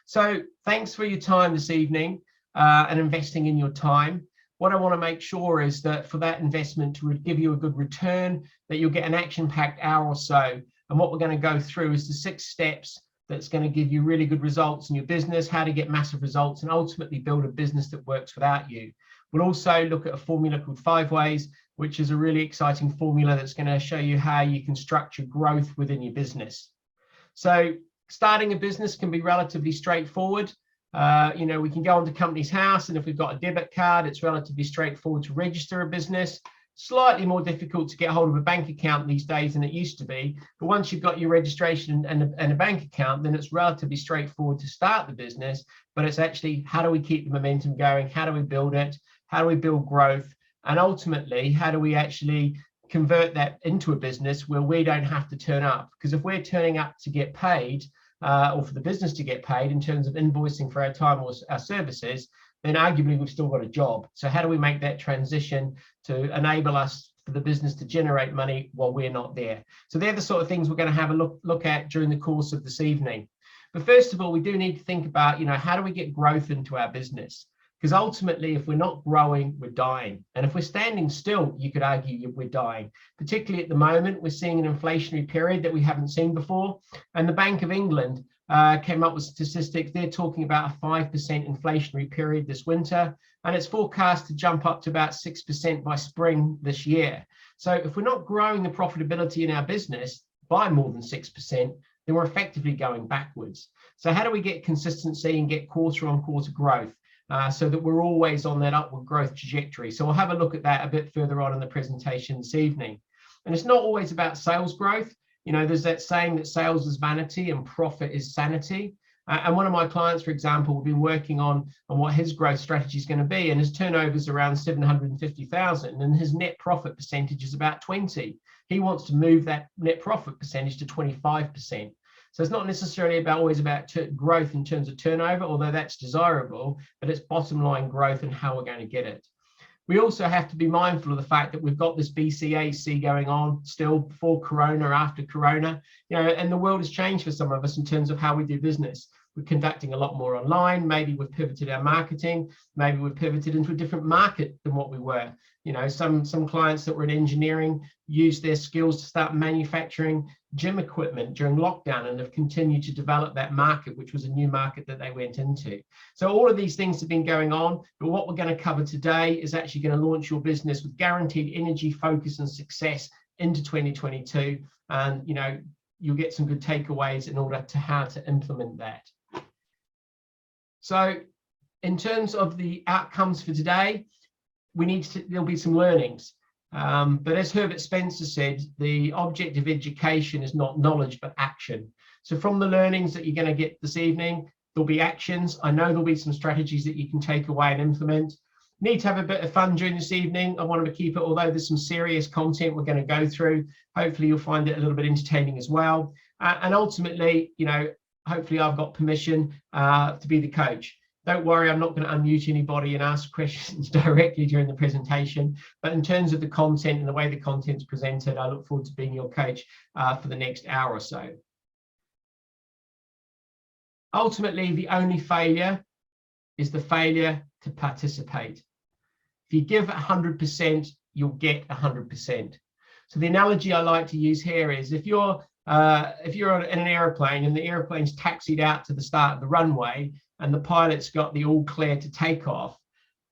So thanks for your time this evening and investing in your time. What I want to make sure is that for that investment to give you a good return, that you'll get an action-packed hour or so. And what we're going to go through is the 6 steps that's going to give you really good results in your business, how to get massive results, and ultimately build a business that works without you. We'll also look at a formula called 5 Ways, which is a really exciting formula that's going to show you how you can structure growth within your business. So starting a business can be relatively straightforward. We can go onto Companies House, and if we've got a debit card, it's relatively straightforward to register a business. Slightly more difficult to get hold of a bank account these days than it used to be. But once you've got your registration and a bank account, then it's relatively straightforward to start the business. But it's actually, how do we keep the momentum going? How do we build it? How do we build growth? And ultimately, how do we actually convert that into a business where we don't have to turn up? Because if we're turning up to get paid, or for the business to get paid in terms of invoicing for our time or our services, then arguably we've still got a job. So how do we make that transition to enable us for the business to generate money while we're not there? So they're the sort of things we're going to have a look at during the course of this evening. But first of all, we do need to think about, how do we get growth into our business? Because ultimately, if we're not growing, we're dying. And if we're standing still, you could argue we're dying. Particularly at the moment, we're seeing an inflationary period that we haven't seen before. And the Bank of England came up with statistics. They're talking about a 5% inflationary period this winter. And it's forecast to jump up to about 6% by spring this year. So if we're not growing the profitability in our business by more than 6%, then we're effectively going backwards. So how do we get consistency and get quarter-on-quarter growth? So that we're always on that upward growth trajectory. So we'll have a look at that a bit further on in the presentation this evening. And it's not always about sales growth. There's that saying that sales is vanity and profit is sanity. And one of my clients, for example, will be working on what his growth strategy is going to be, and his turnover is around 750,000, and his net profit percentage is about 20. He wants to move that net profit percentage to 25%. So it's not necessarily always about growth in terms of turnover, although that's desirable, but it's bottom line growth and how we're going to get it. We also have to be mindful of the fact that we've got this BCAC going on still before Corona, after Corona, and the world has changed for some of us in terms of how we do business. We're conducting a lot more online. Maybe we've pivoted our marketing. Maybe we've pivoted into a different market than what we were. Some clients that were in engineering used their skills to start manufacturing gym equipment during lockdown and have continued to develop that market, which was a new market that they went into. So all of these things have been going on, but what we're going to cover today is actually going to launch your business with guaranteed energy, focus, and success into 2022. And, you'll get some good takeaways in order to how to implement that. So in terms of the outcomes for today, there'll be some learnings. But as Herbert Spencer said, the object of education is not knowledge, but action. So from the learnings that you're going to get this evening, there'll be actions. I know there'll be some strategies that you can take away and implement. Need to have a bit of fun during this evening. I wanted to keep it, although there's some serious content we're going to go through. Hopefully you'll find it a little bit entertaining as well. And ultimately, hopefully I've got permission to be the coach. Don't worry, I'm not going to unmute anybody and ask questions directly during the presentation. But in terms of the content and the way the content's presented, I look forward to being your coach for the next hour or so. Ultimately, the only failure is the failure to participate. If you give 100%, you'll get 100%. So the analogy I like to use here is if you're in an airplane and the airplane's taxied out to the start of the runway and the pilot's got the all clear to take off,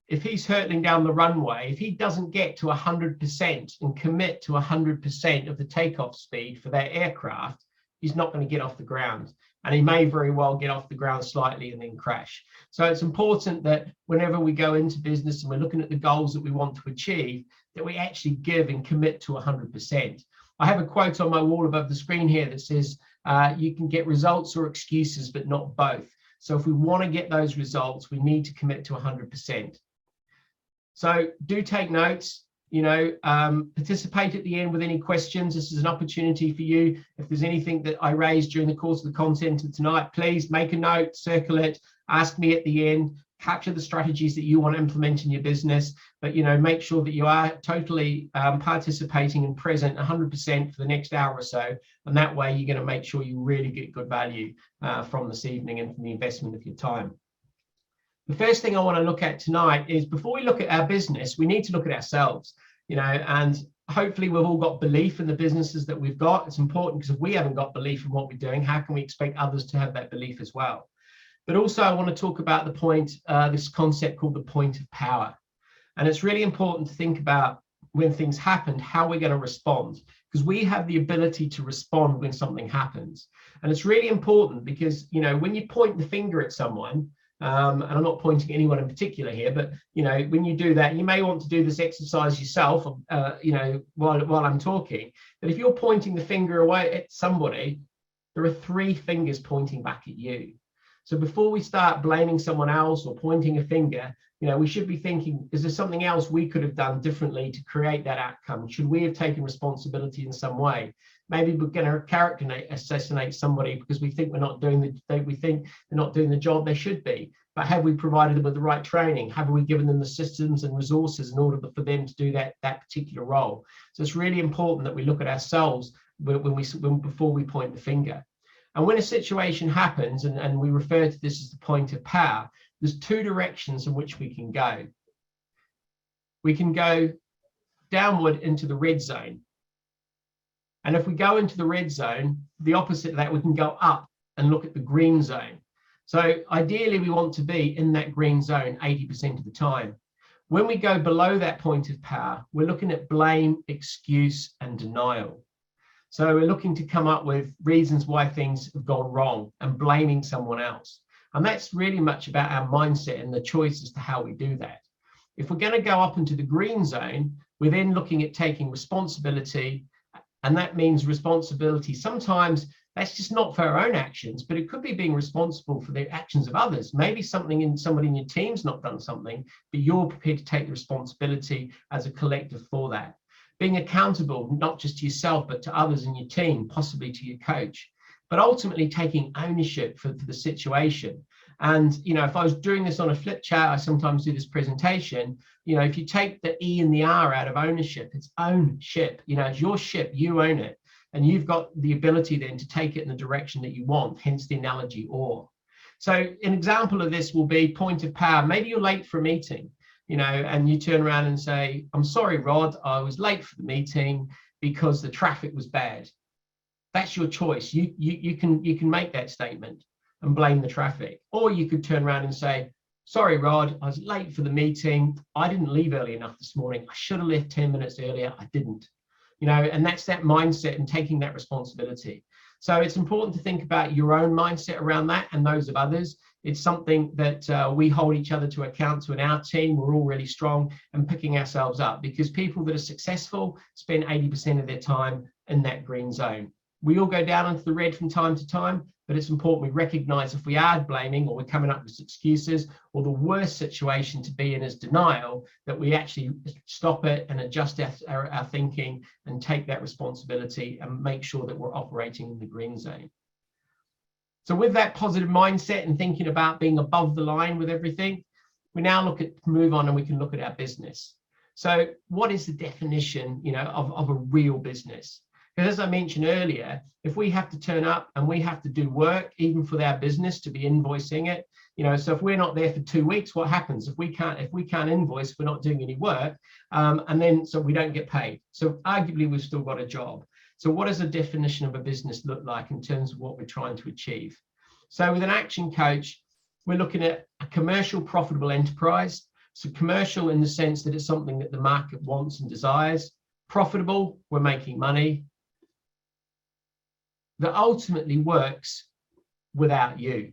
if he's hurtling down the runway, if he doesn't get to 100% and commit to 100% of the takeoff speed for that aircraft, he's not going to get off the ground. And he may very well get off the ground slightly and then crash. So it's important that whenever we go into business and we're looking at the goals that we want to achieve, that we actually give and commit to 100%. I have a quote on my wall above the screen here that says, you can get results or excuses, but not both. So if we want to get those results, we need to commit to 100%. So do take notes. Participate at the end with any questions. This is an opportunity for you. If there's anything that I raised during the course of the content of tonight, please make a note, circle it, ask me at the end, capture the strategies that you want to implement in your business, but make sure that you are totally participating and present 100% for the next hour or so, and that way you're going to make sure you really get good value from this evening and from the investment of your time. The first thing I want to look at tonight is, before we look at our business, we need to look at ourselves, and hopefully we've all got belief in the businesses that we've got. It's important, because if we haven't got belief in what we're doing, how can we expect others to have that belief as well? But also I want to talk about the point, this concept called the point of power. And it's really important to think about, when things happen, how we're going to respond, because we have the ability to respond when something happens. And it's really important because, when you point the finger at someone, and I'm not pointing at anyone in particular here, but when you do that, you may want to do this exercise yourself, while I'm talking. But if you're pointing the finger away at somebody, there are 3 fingers pointing back at you. So before we start blaming someone else or pointing a finger, we should be thinking, is there something else we could have done differently to create that outcome? Should we have taken responsibility in some way? Maybe we're going to character assassinate somebody because we think they're not doing the job they should be. But have we provided them with the right training? Have we given them the systems and resources in order for them to do that particular role? So it's really important that we look at ourselves before we point the finger. And when a situation happens, and we refer to this as the point of power, there's 2 directions in which we can go. We can go downward into the red zone. And if we go into the red zone, the opposite of that, we can go up and look at the green zone. So ideally, we want to be in that green zone 80% of the time. When we go below that point of power, we're looking at blame, excuse, and denial. So we're looking to come up with reasons why things have gone wrong and blaming someone else. And that's really much about our mindset and the choice as to how we do that. If we're going to go up into the green zone, we're then looking at taking responsibility. And that means responsibility. Sometimes that's just not for our own actions, but it could be being responsible for the actions of others. Maybe somebody in your team's not done something, but you're prepared to take the responsibility as a collective for that. Being accountable, not just to yourself, but to others in your team, possibly to your coach, but ultimately taking ownership for the situation. And, if I was doing this on a flip chart, I sometimes do this presentation, if you take the E and the R out of ownership, it's own ship, it's your ship, you own it. And you've got the ability then to take it in the direction that you want, hence the analogy or. So an example of this will be point of power. Maybe you're late for a meeting, and you turn around and say, I'm sorry, Rod, I was late for the meeting because the traffic was bad. That's your choice. You can make that statement and blame the traffic. Or you could turn around and say, sorry, Rod, I was late for the meeting. I didn't leave early enough this morning. I should have left 10 minutes earlier. I didn't. And that's that mindset and taking that responsibility. So it's important to think about your own mindset around that and those of others. It's something that we hold each other to account to in our team. We're all really strong and picking ourselves up, because people that are successful spend 80% of their time in that green zone. We all go down into the red from time to time, but it's important we recognize if we are blaming or we're coming up with excuses, or the worst situation to be in is denial, that we actually stop it and adjust our thinking and take that responsibility and make sure that we're operating in the green zone. So with that positive mindset and thinking about being above the line with everything, we now move on and we can look at our business. So what is the definition, of a real business? Because as I mentioned earlier, if we have to turn up and we have to do work, even for our business to be invoicing it, so if we're not there for 2 weeks, what happens? If we can't invoice, we're not doing any work, so we don't get paid. So arguably we've still got a job. So what does the definition of a business look like in terms of what we're trying to achieve? So with an action coach, we're looking at a commercial profitable enterprise. So commercial in the sense that it's something that the market wants and desires. Profitable, we're making money. That ultimately works without you.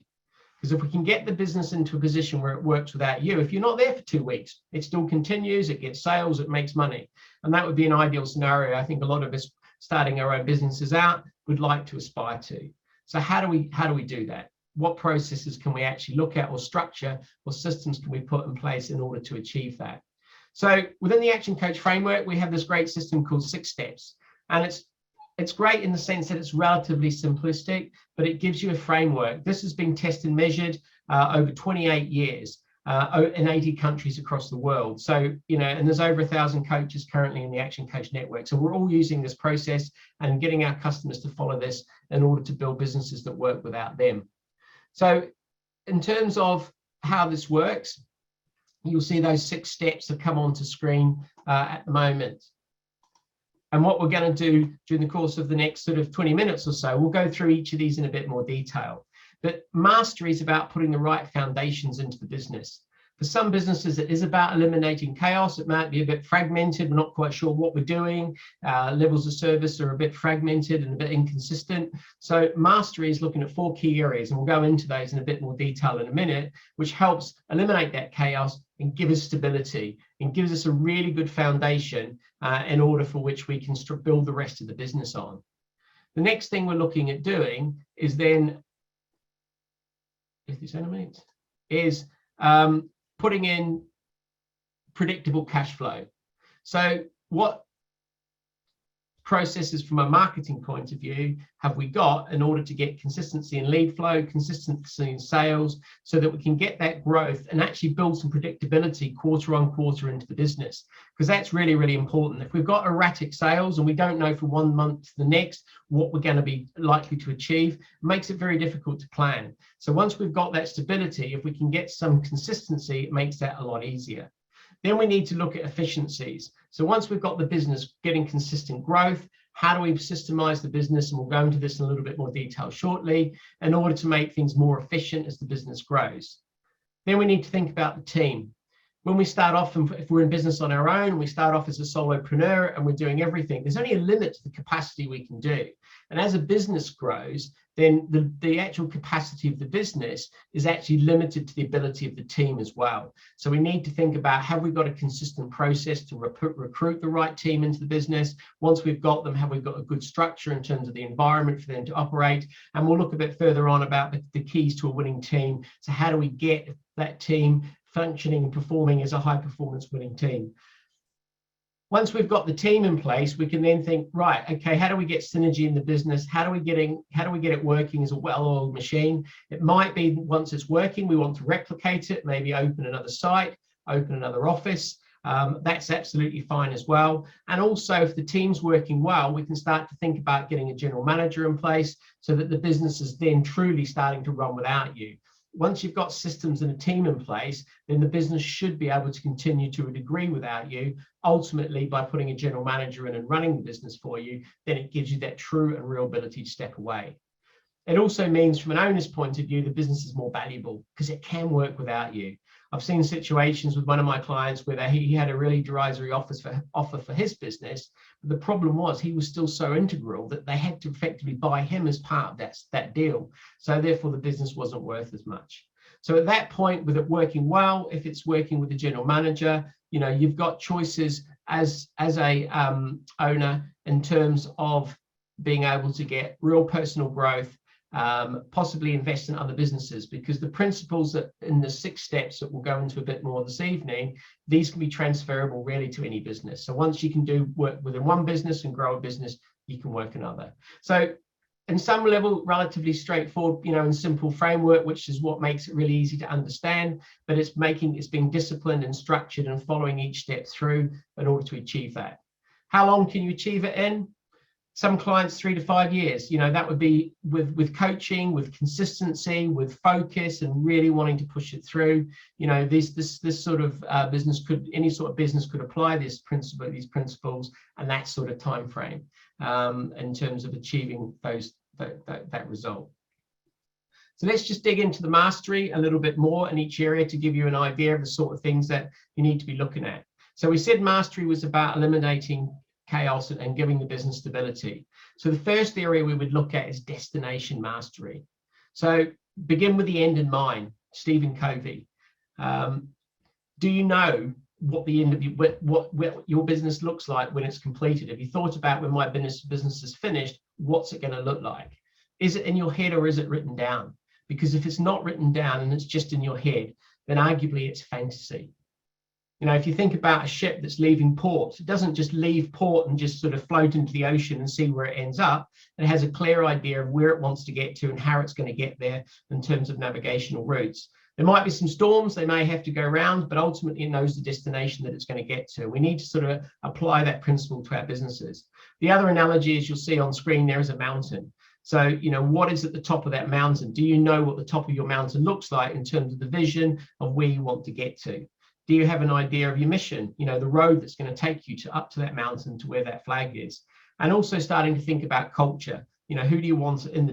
Because if we can get the business into a position where it works without you, if you're not there for 2 weeks, it still continues, it gets sales, it makes money. And that would be an ideal scenario. I think a lot of us starting our own businesses out would like to aspire to. So how do we do that? What processes can we actually look at, or structure, or systems can we put in place in order to achieve that? So within the Action Coach framework, we have this great system called 6 steps. And it's great in the sense that it's relatively simplistic, but it gives you a framework. This has been tested and measured over 28 years. in 80 countries across the world. So, and there's over 1,000 coaches currently in the Action Coach Network. So we're all using this process and getting our customers to follow this in order to build businesses that work without them. So in terms of how this works, you'll see those 6 steps have come onto screen at the moment. And what we're going to do during the course of the next sort of 20 minutes or so, we'll go through each of these in a bit more detail. But mastery is about putting the right foundations into the business. For some businesses, it is about eliminating chaos. It might be a bit fragmented. We're not quite sure what we're doing. Levels of service are a bit fragmented and a bit inconsistent. So mastery is looking at 4 key areas, and we'll go into those in a bit more detail in a minute, which helps eliminate that chaos and give us stability and gives us a really good foundation in order for which we can build the rest of the business on. The next thing we're looking at doing is then, putting in predictable cash flow. So what processes from a marketing point of view have we got in order to get consistency in lead flow, consistency in sales, so that we can get that growth and actually build some predictability quarter on quarter into the business? Because that's really, really important. If we've got erratic sales and we don't know from one month to the next what we're going to be likely to achieve, it makes it very difficult to plan. So once we've got that stability, if we can get some consistency, it makes that a lot easier. Then we need to look at efficiencies. So once we've got the business getting consistent growth, how do we systemize the business? And we'll go into this in a little bit more detail shortly, in order to make things more efficient as the business grows. Then we need to think about the team. When we start off, if we're in business on our own, we start off as a solopreneur and we're doing everything, there's only a limit to the capacity we can do. And as a business grows, then the actual capacity of the business is actually limited to the ability of the team as well. So we need to think about, have we got a consistent process to recruit the right team into the business? Once we've got them, have we got a good structure in terms of the environment for them to operate? And we'll look a bit further on about the keys to a winning team. So how do we get that team functioning and performing as a high performance winning team? Once we've got the team in place, we can then think, right, okay, how do we get synergy in the business? How do we get it working as a well-oiled machine? It might be once it's working, we want to replicate it, maybe open another site, open another office. That's absolutely fine as well. And also, if the team's working well, we can start to think about getting a general manager in place so that the business is then truly starting to run without you. Once you've got systems and a team in place, then the business should be able to continue to a degree without you. Ultimately, by putting a general manager in and running the business for you, then it gives you that true and real ability to step away. It also means, from an owner's point of view, the business is more valuable because it can work without you. I've seen situations with one of my clients where he had a really derisory offer for his business. But the problem was he was still so integral that they had to effectively buy him as part of that deal. So therefore, the business wasn't worth as much. So at that point, with it working well, if it's working with the general manager, you've got choices as a owner in terms of being able to get real personal growth, possibly invest in other businesses, because the principles that in the 6 steps that we'll go into a bit more this evening, these can be transferable really to any business. So once you can do work within one business and grow a business, you can work another. So in some level, relatively straightforward, and simple framework, which is what makes it really easy to understand, but it's being disciplined and structured and following each step through in order to achieve that. How long can you achieve it in? Some clients 3 to 5 years. That would be with coaching, with consistency, with focus, and really wanting to push it through. This sort of business any sort of business could apply these principles, and that sort of time frame in terms of achieving that result. So let's just dig into the mastery a little bit more in each area to give you an idea of the sort of things that you need to be looking at. So we said mastery was about eliminating chaos and giving the business stability. So the first area we would look at is destination mastery. So begin with the end in mind. Stephen Covey. Do you know what the end of what your business looks like when it's completed? Have you thought about, when my business is finished, what's it going to look like? Is it in your head or is it written down? Because if it's not written down and it's just in your head, then arguably it's fantasy. If you think about a ship that's leaving port, it doesn't just leave port and just sort of float into the ocean and see where it ends up. It has a clear idea of where it wants to get to and how it's going to get there in terms of navigational routes. There might be some storms they may have to go around, but ultimately it knows the destination that it's going to get to. We need to sort of apply that principle to our businesses. The other analogy, as you'll see on screen, there is a mountain. So, you know, what is at the top of that mountain? Do you know what the top of your mountain looks like in terms of the vision of where you want to get to? Do you have an idea of your mission? You know, the road that's going to take you to up to that mountain to where that flag is. And also starting to think about culture. You know, who do you want on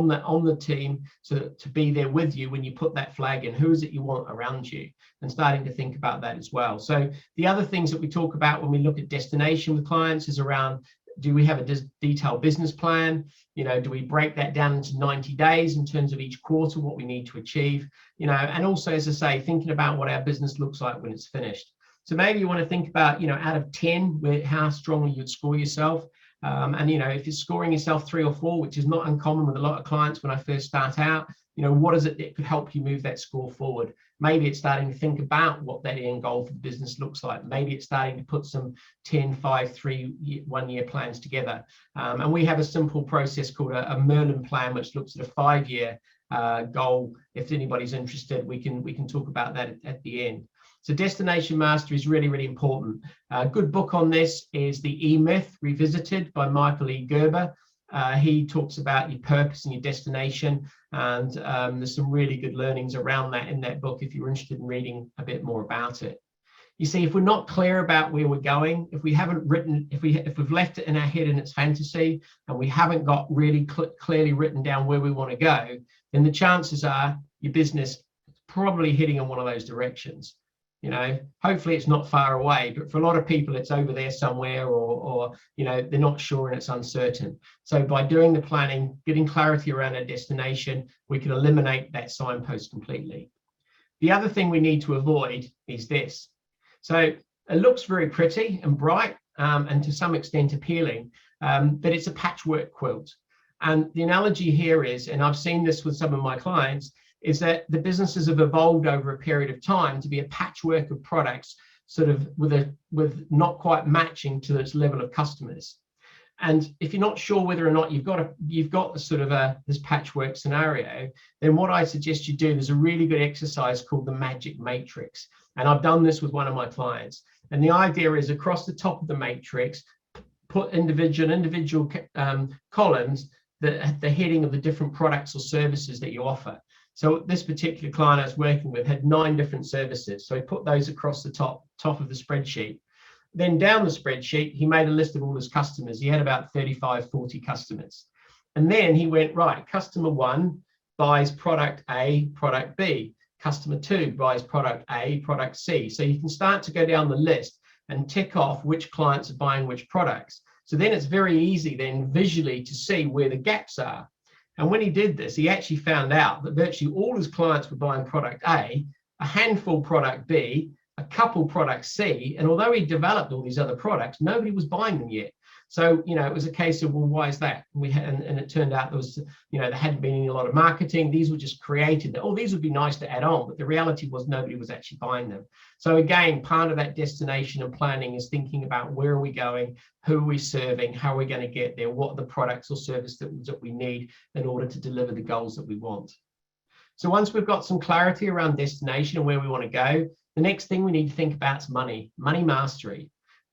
the team to be there with you when you put that flag in? Who is it you want around you? And starting to think about that as well. So the other things that we talk about when we look at destination with clients is around, do we have a detailed business plan? You know, do we break that down into 90 days in terms of each quarter, what we need to achieve? You know, and also, as I say, thinking about what our business looks like when it's finished. So maybe you want to think about, you know, out of 10, how strongly you'd score yourself. And, you know, if you're scoring yourself 3 or 4, which is not uncommon with a lot of clients when I first start out, you know, what is it that could help you move that score forward? Maybe it's starting to think about what that end goal for the business looks like. Maybe it's starting to put some 10, 5, 3, 1 year plans together. And we have a simple process called a Merlin plan, which looks at a 5-year goal. If anybody's interested, we can talk about that at the end. So destination mastery is really, really important. A good book on this is The E-Myth Revisited by Michael E. Gerber. He talks about your purpose and your destination, and there's some really good learnings around that in that book if you're interested in reading a bit more about it. You see, if we're not clear about where we're going, if we haven't written, if we've left it in our head and it's fantasy, and we haven't got really clearly written down where we want to go, then the chances are your business is probably heading in one of those directions. You know, hopefully it's not far away, but for a lot of people, it's over there somewhere, or you know, they're not sure and it's uncertain. So by doing the planning, getting clarity around our destination, we can eliminate that signpost completely. The other thing we need to avoid is this. So it looks very pretty and bright, and to some extent appealing, but it's a patchwork quilt. And the analogy here is, and I've seen this with some of my clients, is that the businesses have evolved over a period of time to be a patchwork of products, sort of with not quite matching to its level of customers. And if you're not sure whether or not you've got a sort of this patchwork scenario, then what I suggest you do, there's a really good exercise called the magic matrix. And I've done this with one of my clients. And the idea is, across the top of the matrix, put individual columns, the heading of the different products or services that you offer. So this particular client I was working with had 9 different services. So he put those across the top of the spreadsheet. Then down the spreadsheet, he made a list of all his customers. He had about 35, 40 customers. And then he went, right, customer 1 buys product A, product B. Customer 2 buys product A, product C. So you can start to go down the list and tick off which clients are buying which products. So then it's very easy then visually to see where the gaps are. And when he did this, he actually found out that virtually all his clients were buying product A, a handful product B, a couple product C, and although he developed all these other products, nobody was buying them yet. So, you know, it was a case of, well, why is that? And it turned out there was, you know, there hadn't been a lot of marketing. These were just created. Oh, these would be nice to add on, but the reality was nobody was actually buying them. So again, part of that destination and planning is thinking about where are we going, who are we serving, how are we going to get there, what are the products or services that we need in order to deliver the goals that we want. So once we've got some clarity around destination and where we want to go, the next thing we need to think about is money mastery.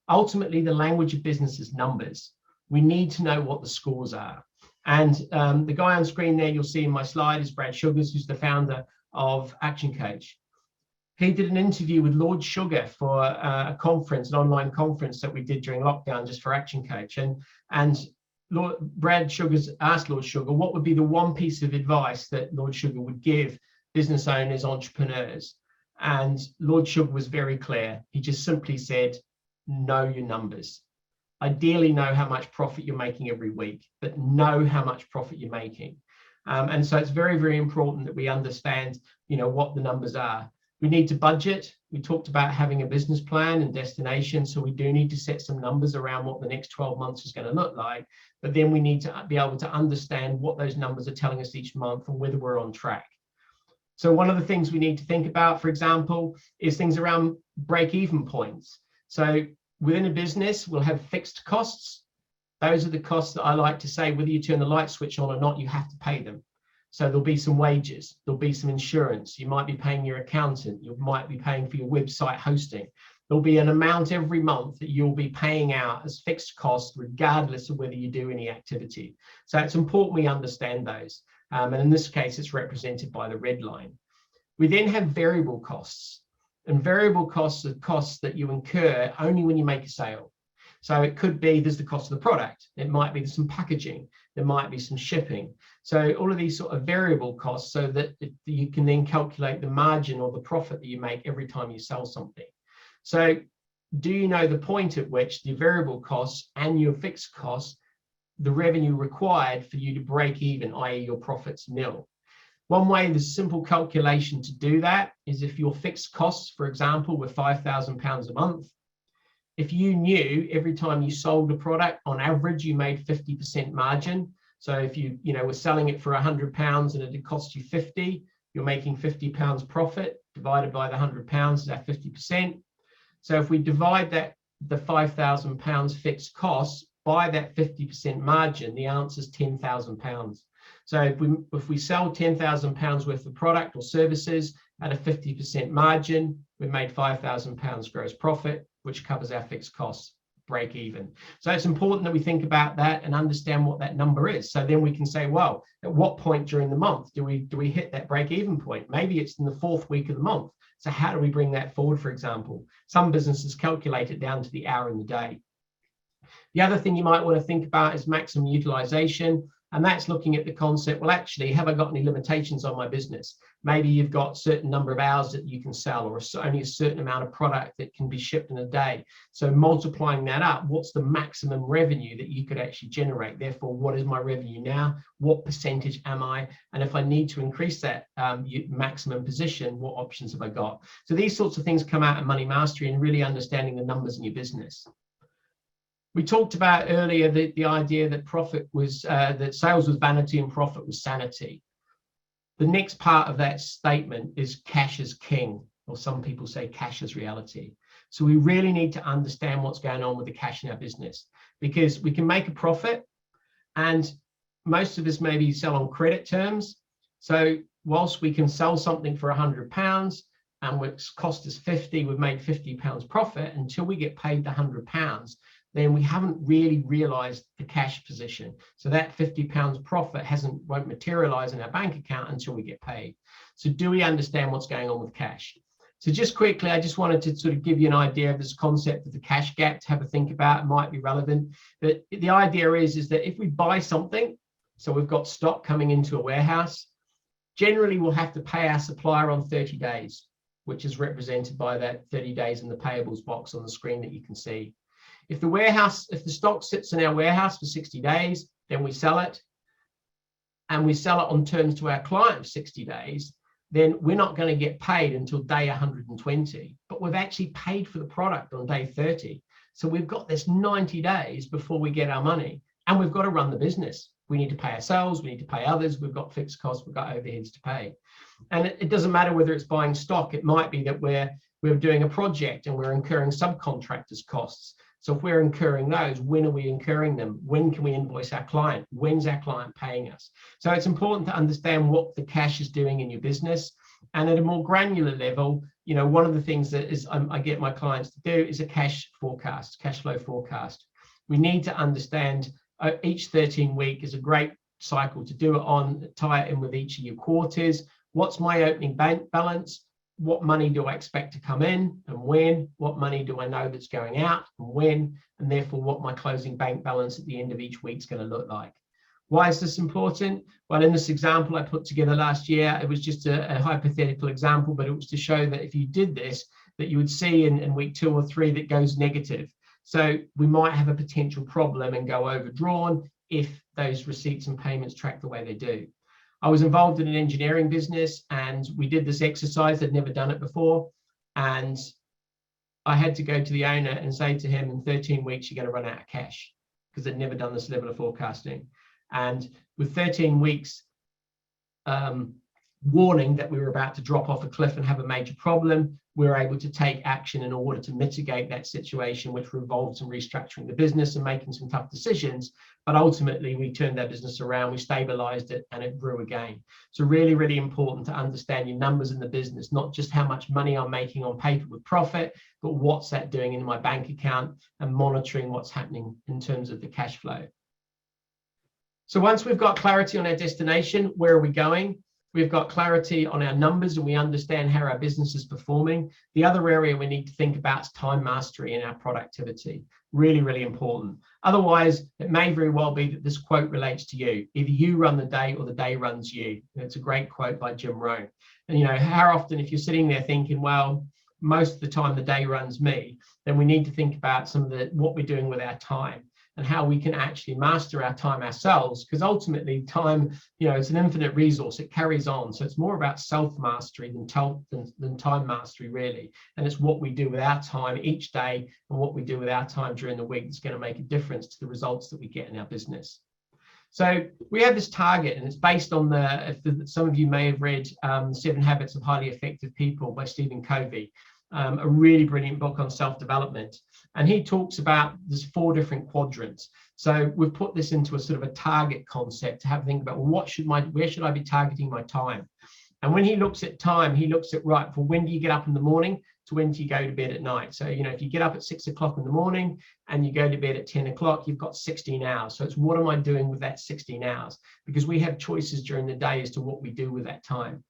Ultimately, the language of business is numbers. We need to know what the scores are. And the guy on screen there, you'll see in my slide, is Brad Sugars, who's the founder of Action Coach. He did an interview with Lord Sugar for a conference, an online conference that we did during lockdown just for Action Coach. And Brad Sugars asked Lord Sugar, what would be the one piece of advice that Lord Sugar would give business owners, entrepreneurs? And Lord Sugar was very clear. He just simply said, know your numbers. Ideally, know how much profit you're making every week, but know how much profit you're making. And so it's very, very important that we understand, you know, what the numbers are. We need to budget. We talked about having a business plan and destination. So we do need to set some numbers around what the next 12 months is going to look like. But then we need to be able to understand what those numbers are telling us each month and whether we're on track. So one of the things we need to think about, for example, is things around break-even points. So within a business, we'll have fixed costs. Those are the costs that I like to say, whether you turn the light switch on or not, you have to pay them. So there'll be some wages, there'll be some insurance, you might be paying your accountant, you might be paying for your website hosting. There'll be an amount every month that you'll be paying out as fixed costs, regardless of whether you do any activity. So it's important we understand those. And in this case, it's represented by the red line. We then have variable costs. And variable costs are costs that you incur only when you make a sale. So it could be there's the cost of the product. It might be some packaging. There might be some shipping. So all of these sort of variable costs so that you can then calculate the margin or the profit that you make every time you sell something. So do you know the point at which the variable costs and your fixed costs, the revenue required for you to break even, i.e. your profits nil? One way, the simple calculation to do that is if your fixed costs, for example, were £5,000 a month, if you knew every time you sold a product, on average, you made 50% margin. So if you were selling it for £100 and it cost you 50, you're making £50 profit divided by the £100 is that 50%. So if we divide that, the £5,000 fixed costs by that 50% margin, the answer is £10,000. So if we sell £10,000 worth of product or services at a 50% margin, we've made £5,000 gross profit, which covers our fixed costs, break even. So it's important that we think about that and understand what that number is. So then we can say, well, at what point during the month do we hit that break even point? Maybe it's in the 4th week of the month. So how do we bring that forward, for example? Some businesses calculate it down to the hour in the day. The other thing you might want to think about is maximum utilization. And that's looking at the concept, well, actually, have I got any limitations on my business? Maybe you've got a certain number of hours that you can sell, or only a certain amount of product that can be shipped in a day. So multiplying that up, what's the maximum revenue that you could actually generate? Therefore, what is my revenue now? What percentage am I? And if I need to increase that maximum position, what options have I got? So these sorts of things come out of money mastery and really understanding the numbers in your business. We talked about earlier the idea that profit was, that sales was vanity and profit was sanity. The next part of that statement is cash is king, or some people say cash is reality. So we really need to understand what's going on with the cash in our business, because we can make a profit, and most of us maybe sell on credit terms. So whilst we can sell something for £100 and which cost us 50, we've made £50 profit, until we get paid the £100, then we haven't really realized the cash position. So that £50 profit won't materialize in our bank account until we get paid. So do we understand what's going on with cash? So just quickly, I just wanted to sort of give you an idea of this concept of the cash gap to have a think about. It might be relevant. But the idea is that if we buy something, so we've got stock coming into a warehouse, generally we'll have to pay our supplier on 30 days, which is represented by that 30 days in the payables box on the screen that you can see. If the stock sits in our warehouse for 60 days, then we sell it, and we sell it on terms to our client of 60 days, then we're not going to get paid until day 120, but we've actually paid for the product on day 30. So we've got this 90 days before we get our money, and we've got to run the business. We need to pay ourselves, we need to pay others, we've got fixed costs, we've got overheads to pay. And it doesn't matter whether it's buying stock. It might be that we're doing a project and we're incurring subcontractors' costs. So if we're incurring those, when are we incurring them? When can we invoice our client? When's our client paying us? So it's important to understand what the cash is doing in your business. And at a more granular level, one of the things that I get my clients to do is a cash forecast, cash flow forecast. We need to understand each 13 week is a great cycle to do it on, tie it in with each of your quarters. What's my opening bank balance? What money do I expect to come in and when? What money do I know that's going out and when? And therefore, what my closing bank balance at the end of each week is going to look like. Why is this important? Well, in this example I put together last year, it was just a hypothetical example, but it was to show that if you did this, that you would see in week 2 or 3 that goes negative. So we might have a potential problem and go overdrawn if those receipts and payments track the way they do. I was involved in an engineering business, and we did this exercise. I'd never done it before. And I had to go to the owner and say to him, in 13 weeks, you're going to run out of cash, because I'd never done this level of forecasting. And with 13 weeks, warning that we were about to drop off a cliff and have a major problem, we were able to take action in order to mitigate that situation, which involved some restructuring the business and making some tough decisions. But ultimately, we turned our business around, we stabilized it, and it grew again. So really, really important to understand your numbers in the business, not just how much money I'm making on paper with profit, but what's that doing in my bank account, and monitoring what's happening in terms of the cash flow. So once we've got clarity on our destination, where are we going? We've got clarity on our numbers and we understand how our business is performing. The other area we need to think about is time mastery and our productivity. Really, really important. Otherwise, it may very well be that this quote relates to you. Either you run the day or the day runs you. It's a great quote by Jim Rohn. And you know, how often if you're sitting there thinking, well, most of the time the day runs me, then we need to think about some of what we're doing with our time and how we can actually master our time ourselves, because ultimately time, you know, it's an infinite resource, it carries on. So it's more about self-mastery than time mastery, really. And it's what we do with our time each day and what we do with our time during the week that's going to make a difference to the results that we get in our business. So we have this target, and it's based on some of you may have read 7 Habits of Highly Effective People by Stephen Covey. A really brilliant book on self-development. And he talks about there's 4 different quadrants. So we've put this into a sort of a target concept to have a think about, well, where should I be targeting my time? And when he looks at time, he looks at, right, for when do you get up in the morning to when do you go to bed at night? So, you know, if you get up at 6 o'clock in the morning and you go to bed at 10 o'clock, you've got 16 hours. So it's what am I doing with that 16 hours? Because we have choices during the day as to what we do with that time.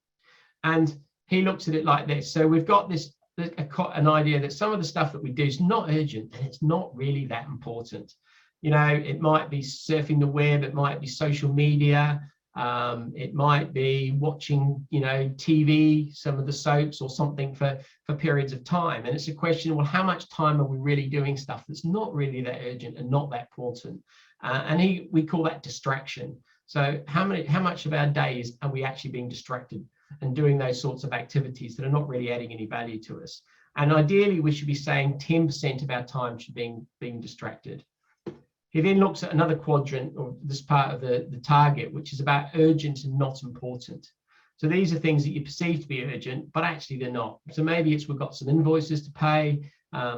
And he looks at it like this. So we've got an idea that some of the stuff that we do is not urgent and it's not really that important. You know, it might be surfing the web, it might be social media, it might be watching, you know, TV, some of the soaps or something for periods of time. And it's a question, well, how much time are we really doing stuff that's not really that urgent and not that important? And we call that distraction. So how much of our days are we actually being distracted and doing those sorts of activities that are not really adding any value to us? And ideally, we should be saying 10% of our time should be being distracted. He then looks at another quadrant, or this part of the target, which is about urgent and not important. So these are things that you perceive to be urgent, but actually they're not. So maybe it's we've got some invoices to pay,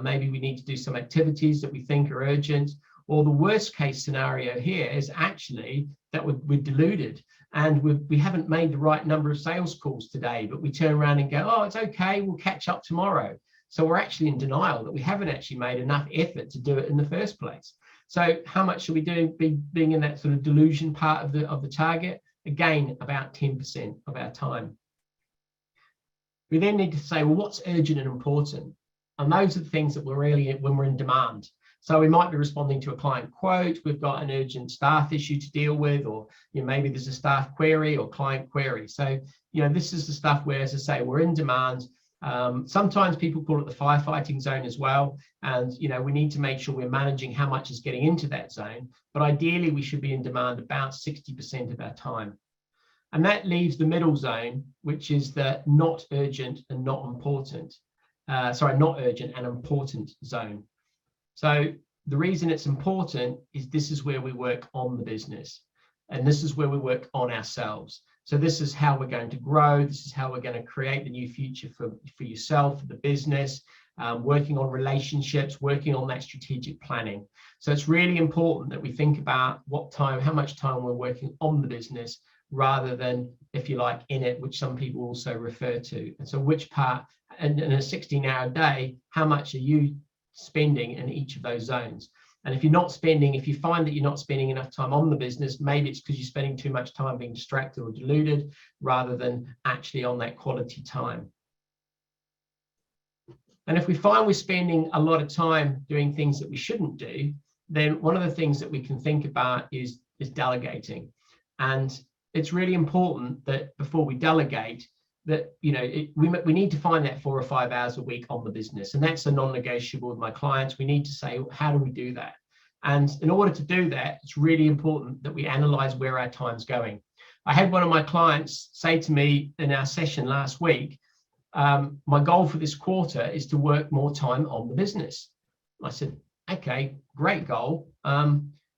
maybe we need to do some activities that we think are urgent, or the worst case scenario here is actually that we're deluded and we haven't made the right number of sales calls today, but we turn around and go, oh, it's okay, we'll catch up tomorrow. So we're actually in denial that we haven't actually made enough effort to do it in the first place. So how much should we do being in that sort of delusion part of the target? Again, about 10% of our time. We then need to say, well, what's urgent and important? And those are the things that we're really when we're in demand. So we might be responding to a client quote, we've got an urgent staff issue to deal with, or you know, maybe there's a staff query or client query. So, you know, this is the stuff where, as I say, we're in demand. Sometimes people call it the firefighting zone as well. And, you know, we need to make sure we're managing how much is getting into that zone. But ideally, we should be in demand about 60% of our time. And that leaves the middle zone, which is the not urgent and not important. Not urgent and important zone. So the reason it's important is this is where we work on the business, and this is where we work on ourselves. So this is how we're going to grow. This is how we're going to create the new future for yourself, for the business, working on relationships, working on that strategic planning. So it's really important that we think about how much time we're working on the business rather than, if you like, in it, which some people also refer to. And so which part, and in a 16-hour day, how much are you spending in each of those zones? And if you find that you're not spending enough time on the business, maybe it's because you're spending too much time being distracted or deluded rather than actually on that quality time. And if we find we're spending a lot of time doing things that we shouldn't do, then one of the things that we can think about is delegating. And it's really important that before we delegate, that, you know, we need to find that 4 or 5 hours a week on the business. And that's a non-negotiable with my clients. We need to say, how do we do that? And in order to do that, it's really important that we analyze where our time's going. I had one of my clients say to me in our session last week, my goal for this quarter is to work more time on the business. I said, okay, great goal.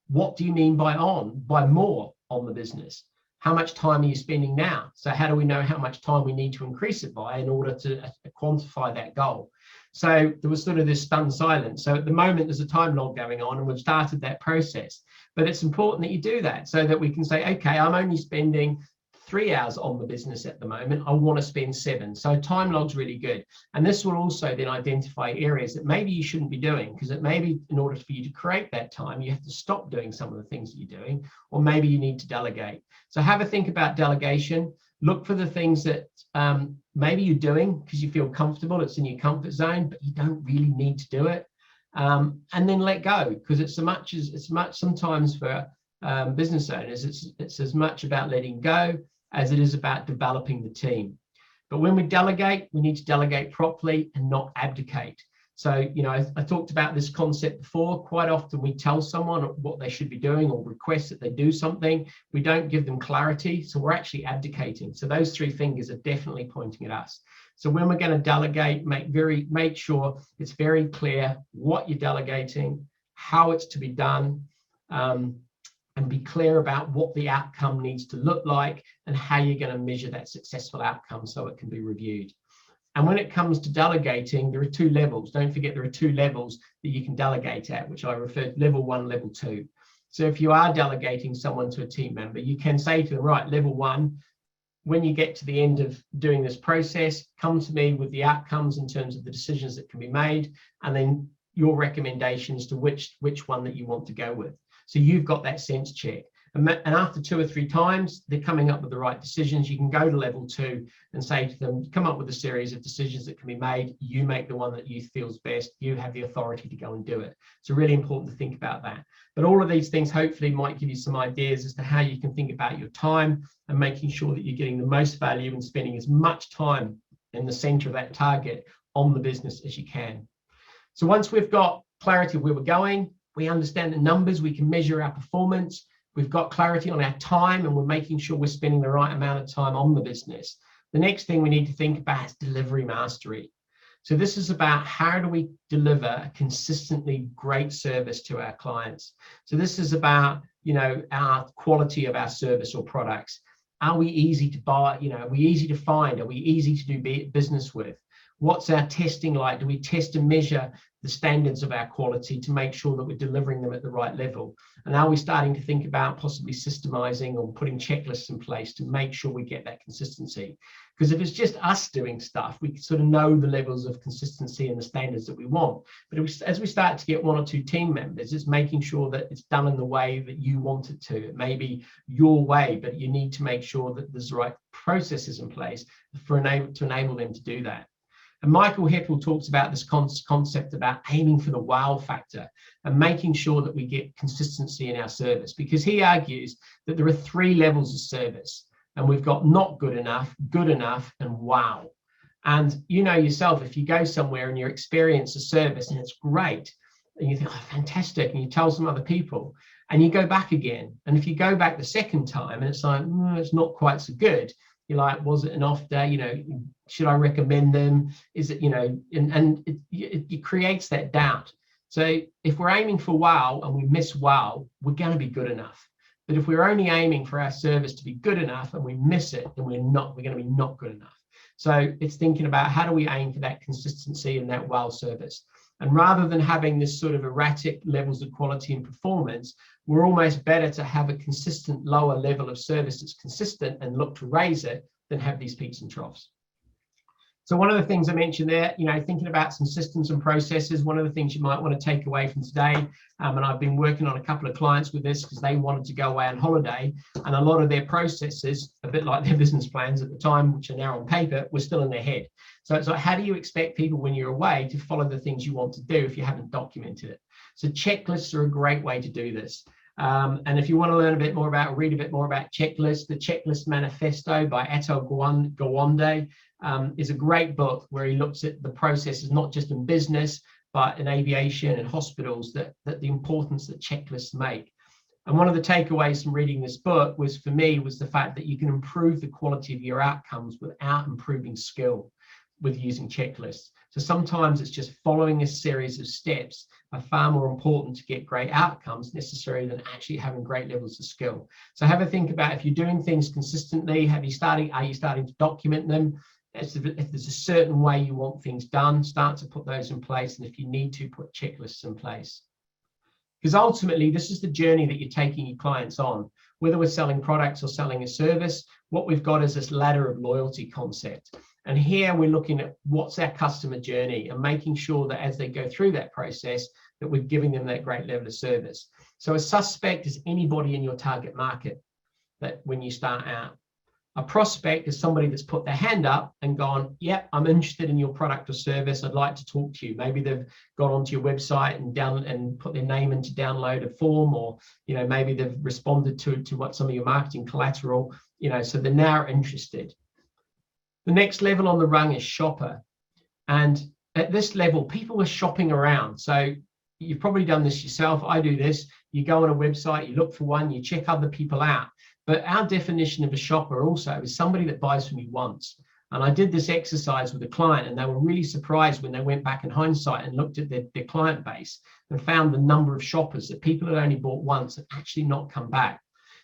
What do you mean by more on the business? how much time are you spending now? So how do we know how much time we need to increase it by in order to quantify that goal? So there was sort of this stunned silence. So at the moment, there's a time log going on, and we've started that process. But it's important that you do that so that we can say, okay, I'm only spending 3 hours on the business at the moment. I want to spend 7. So time log's really good. And this will also then identify areas that maybe you shouldn't be doing, because it may be in order for you to create that time, you have to stop doing some of the things that you're doing, or maybe you need to delegate. So have a think about delegation. Look for the things that maybe you're doing because you feel comfortable, it's in your comfort zone, but you don't really need to do it. And then let go, because it's much sometimes for business owners, it's as much about letting go as it is about developing the team. But when we delegate, we need to delegate properly and not abdicate. So, you know, I talked about this concept before. Quite often we tell someone what they should be doing or request that they do something. We don't give them clarity, so we're actually abdicating. So those 3 fingers are definitely pointing at us. So when we're going to delegate, make sure it's very clear what you're delegating, how it's to be done, and be clear about what the outcome needs to look like and how you're going to measure that successful outcome so it can be reviewed. And when it comes to delegating, there are 2 levels. Don't forget there are 2 levels that you can delegate at, which I referred to, level 1, level 2. So if you are delegating someone to a team member, you can say to them, right, level 1, when you get to the end of doing this process, come to me with the outcomes in terms of the decisions that can be made, and then your recommendations to which one that you want to go with. So you've got that sense check. And after 2 or 3 times, they're coming up with the right decisions. You can go to level 2 and say to them, come up with a series of decisions that can be made. You make the one that you feel is best. You have the authority to go and do it. So really important to think about that. But all of these things hopefully might give you some ideas as to how you can think about your time and making sure that you're getting the most value and spending as much time in the center of that target on the business as you can. So once we've got clarity of where we're going, we understand the numbers, we can measure our performance, we've got clarity on our time, and we're making sure we're spending the right amount of time on the business. The next thing we need to think about is delivery mastery. So this is about how do we deliver a consistently great service to our clients. So this is about, you know, our quality of our service or products. Are we easy to buy? You know, are we easy to find? Are we easy to do business with? What's our testing like? Do we test and measure the standards of our quality to make sure that we're delivering them at the right level? And are we starting to think about possibly systemizing or putting checklists in place to make sure we get that consistency? Because if it's just us doing stuff, we sort of know the levels of consistency and the standards that we want. But as we start to get 1 or 2 team members, it's making sure that it's done in the way that you want it to. It may be your way, but you need to make sure that there's the right processes in place to enable them to do that. And Michael Heppel talks about this concept about aiming for the wow factor and making sure that we get consistency in our service, because he argues that there are 3 levels of service, and we've got not good enough, and wow. And you know yourself, if you go somewhere and you experience a service and it's great, and you think, oh, fantastic, and you tell some other people, and you go back again. And if you go back the second time and it's like, it's not quite so good, you're like, was it an off day? You know, should I recommend them? Is it, you know, and it creates that doubt. So if we're aiming for wow and we miss wow, we're going to be good enough. But if we're only aiming for our service to be good enough and we miss it, then we're going to be not good enough. So it's thinking about how do we aim for that consistency and that wow service. And rather than having this sort of erratic levels of quality and performance, we're almost better to have a consistent lower level of service that's consistent and look to raise it than have these peaks and troughs. So one of the things I mentioned there, you know, thinking about some systems and processes, one of the things you might want to take away from today, and I've been working on a couple of clients with this because they wanted to go away on holiday, and a lot of their processes, a bit like their business plans at the time, which are now on paper, were still in their head. So it's like, how do you expect people when you're away to follow the things you want to do if you haven't documented it? So checklists are a great way to do this. And if you want to learn a bit more about, read a bit more about checklists, the Checklist Manifesto by Atul Gawande is a great book where he looks at the processes, not just in business, but in aviation and hospitals, that the importance that checklists make. And one of the takeaways from reading this book was, for me, was the fact that you can improve the quality of your outcomes without improving skill. with using checklists. So sometimes it's just following a series of steps are far more important to get great outcomes necessarily than actually having great levels of skill. So have a think about, if you're doing things consistently, are you starting to document them? If there's a certain way you want things done, start to put those in place. And if you need to, put checklists in place. Because ultimately, this is the journey that you're taking your clients on. Whether we're selling products or selling a service, what we've got is this ladder of loyalty concept. And here we're looking at what's our customer journey and making sure that as they go through that process, that we're giving them that great level of service. So a suspect is anybody in your target market that when you start out. A prospect is somebody that's put their hand up and gone, yep, I'm interested in your product or service. I'd like to talk to you. Maybe they've gone onto your website and put their name in to download a form, or, you know, maybe they've responded to what some of your marketing collateral, you know, so they're now interested. The next level on the rung is shopper. And at this level, people are shopping around. So you've probably done this yourself. I do this. You go on a website, you look for one, you check other people out. But our definition of a shopper also is somebody that buys from you once. And I did this exercise with a client, and they were really surprised when they went back in hindsight and looked at their client base and found the number of shoppers that people had only bought once and actually not come back.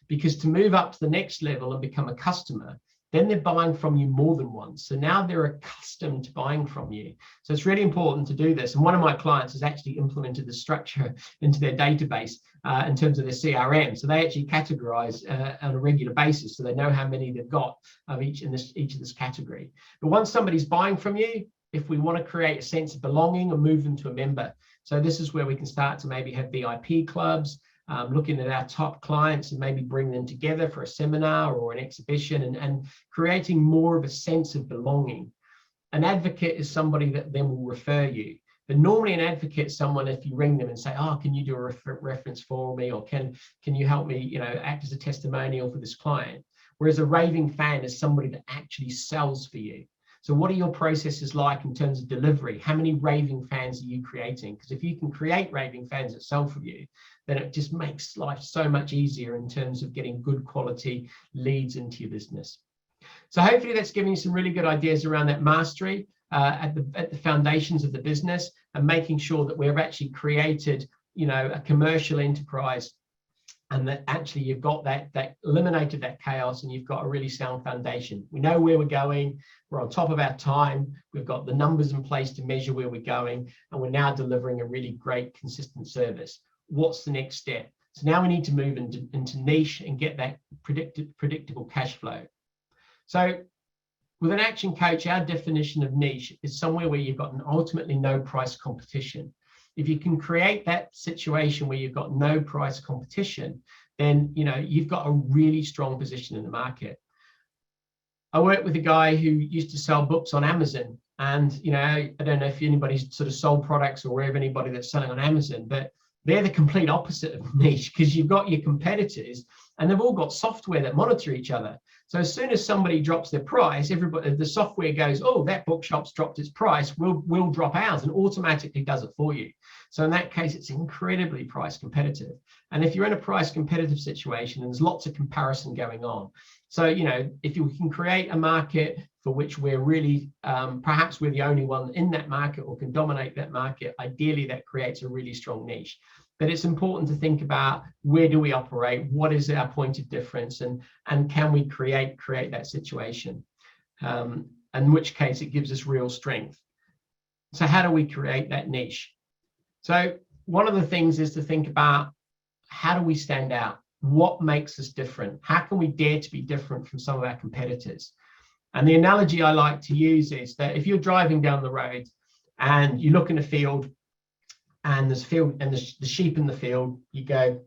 Because to move up to the next level and become a customer, then they're buying from you more than once. So now they're accustomed to buying from you. So it's really important to do this. And one of my clients has actually implemented the structure into their database in terms of their CRM. So they actually categorize on a regular basis. So they know how many they've got of each of this category. But once somebody's buying from you, if we want to create a sense of belonging or move them to a member. So this is where we can start to maybe have VIP clubs, looking at our top clients and maybe bring them together for a seminar or an exhibition, and creating more of a sense of belonging. An advocate is somebody that then will refer you. But normally an advocate is someone, if you ring them and say, oh, can you do a reference for me? Or can you help me, you know, act as a testimonial for this client? Whereas a raving fan is somebody that actually sells for you. So what are your processes like in terms of delivery? How many raving fans are you creating? Because if you can create raving fans that sell for you, then it just makes life so much easier in terms of getting good quality leads into your business. So hopefully that's giving you some really good ideas around that mastery at the foundations of the business, and making sure that we've actually created, you know, a commercial enterprise, and that actually you've got that eliminated that chaos, and you've got a really sound foundation. We know where we're going. We're on top of our time. We've got the numbers in place to measure where we're going, and we're now delivering a really great, consistent service. What's the next step? So now we need to move into niche and get that predictable cash flow. So with an action coach, our definition of niche is somewhere where you've got an ultimately no price competition. If you can create that situation where you've got no price competition, then, you know, you've got a really strong position in the market. I worked with a guy who used to sell books on Amazon, and, you know, I don't know if anybody's sort of sold products or aware of anybody that's selling on Amazon, but they're the complete opposite of niche, because you've got your competitors and they've all got software that monitor each other. So as soon as somebody drops their price, the software goes, oh, that bookshop's dropped its price, we'll drop ours, and automatically does it for you. So in that case, it's incredibly price competitive. And if you're in a price competitive situation, there's lots of comparison going on. So, you know, if you can create a market for which we're really, perhaps we're the only one in that market or can dominate that market, ideally that creates a really strong niche. But it's important to think about, where do we operate? What is our point of difference? And can we create that situation? In which case it gives us real strength. So how do we create that niche? So one of the things is to think about, how do we stand out? What makes us different? How can we dare to be different from some of our competitors? And the analogy I like to use is that if you're driving down the road and you look in a field, and there's the sheep in the field, you go,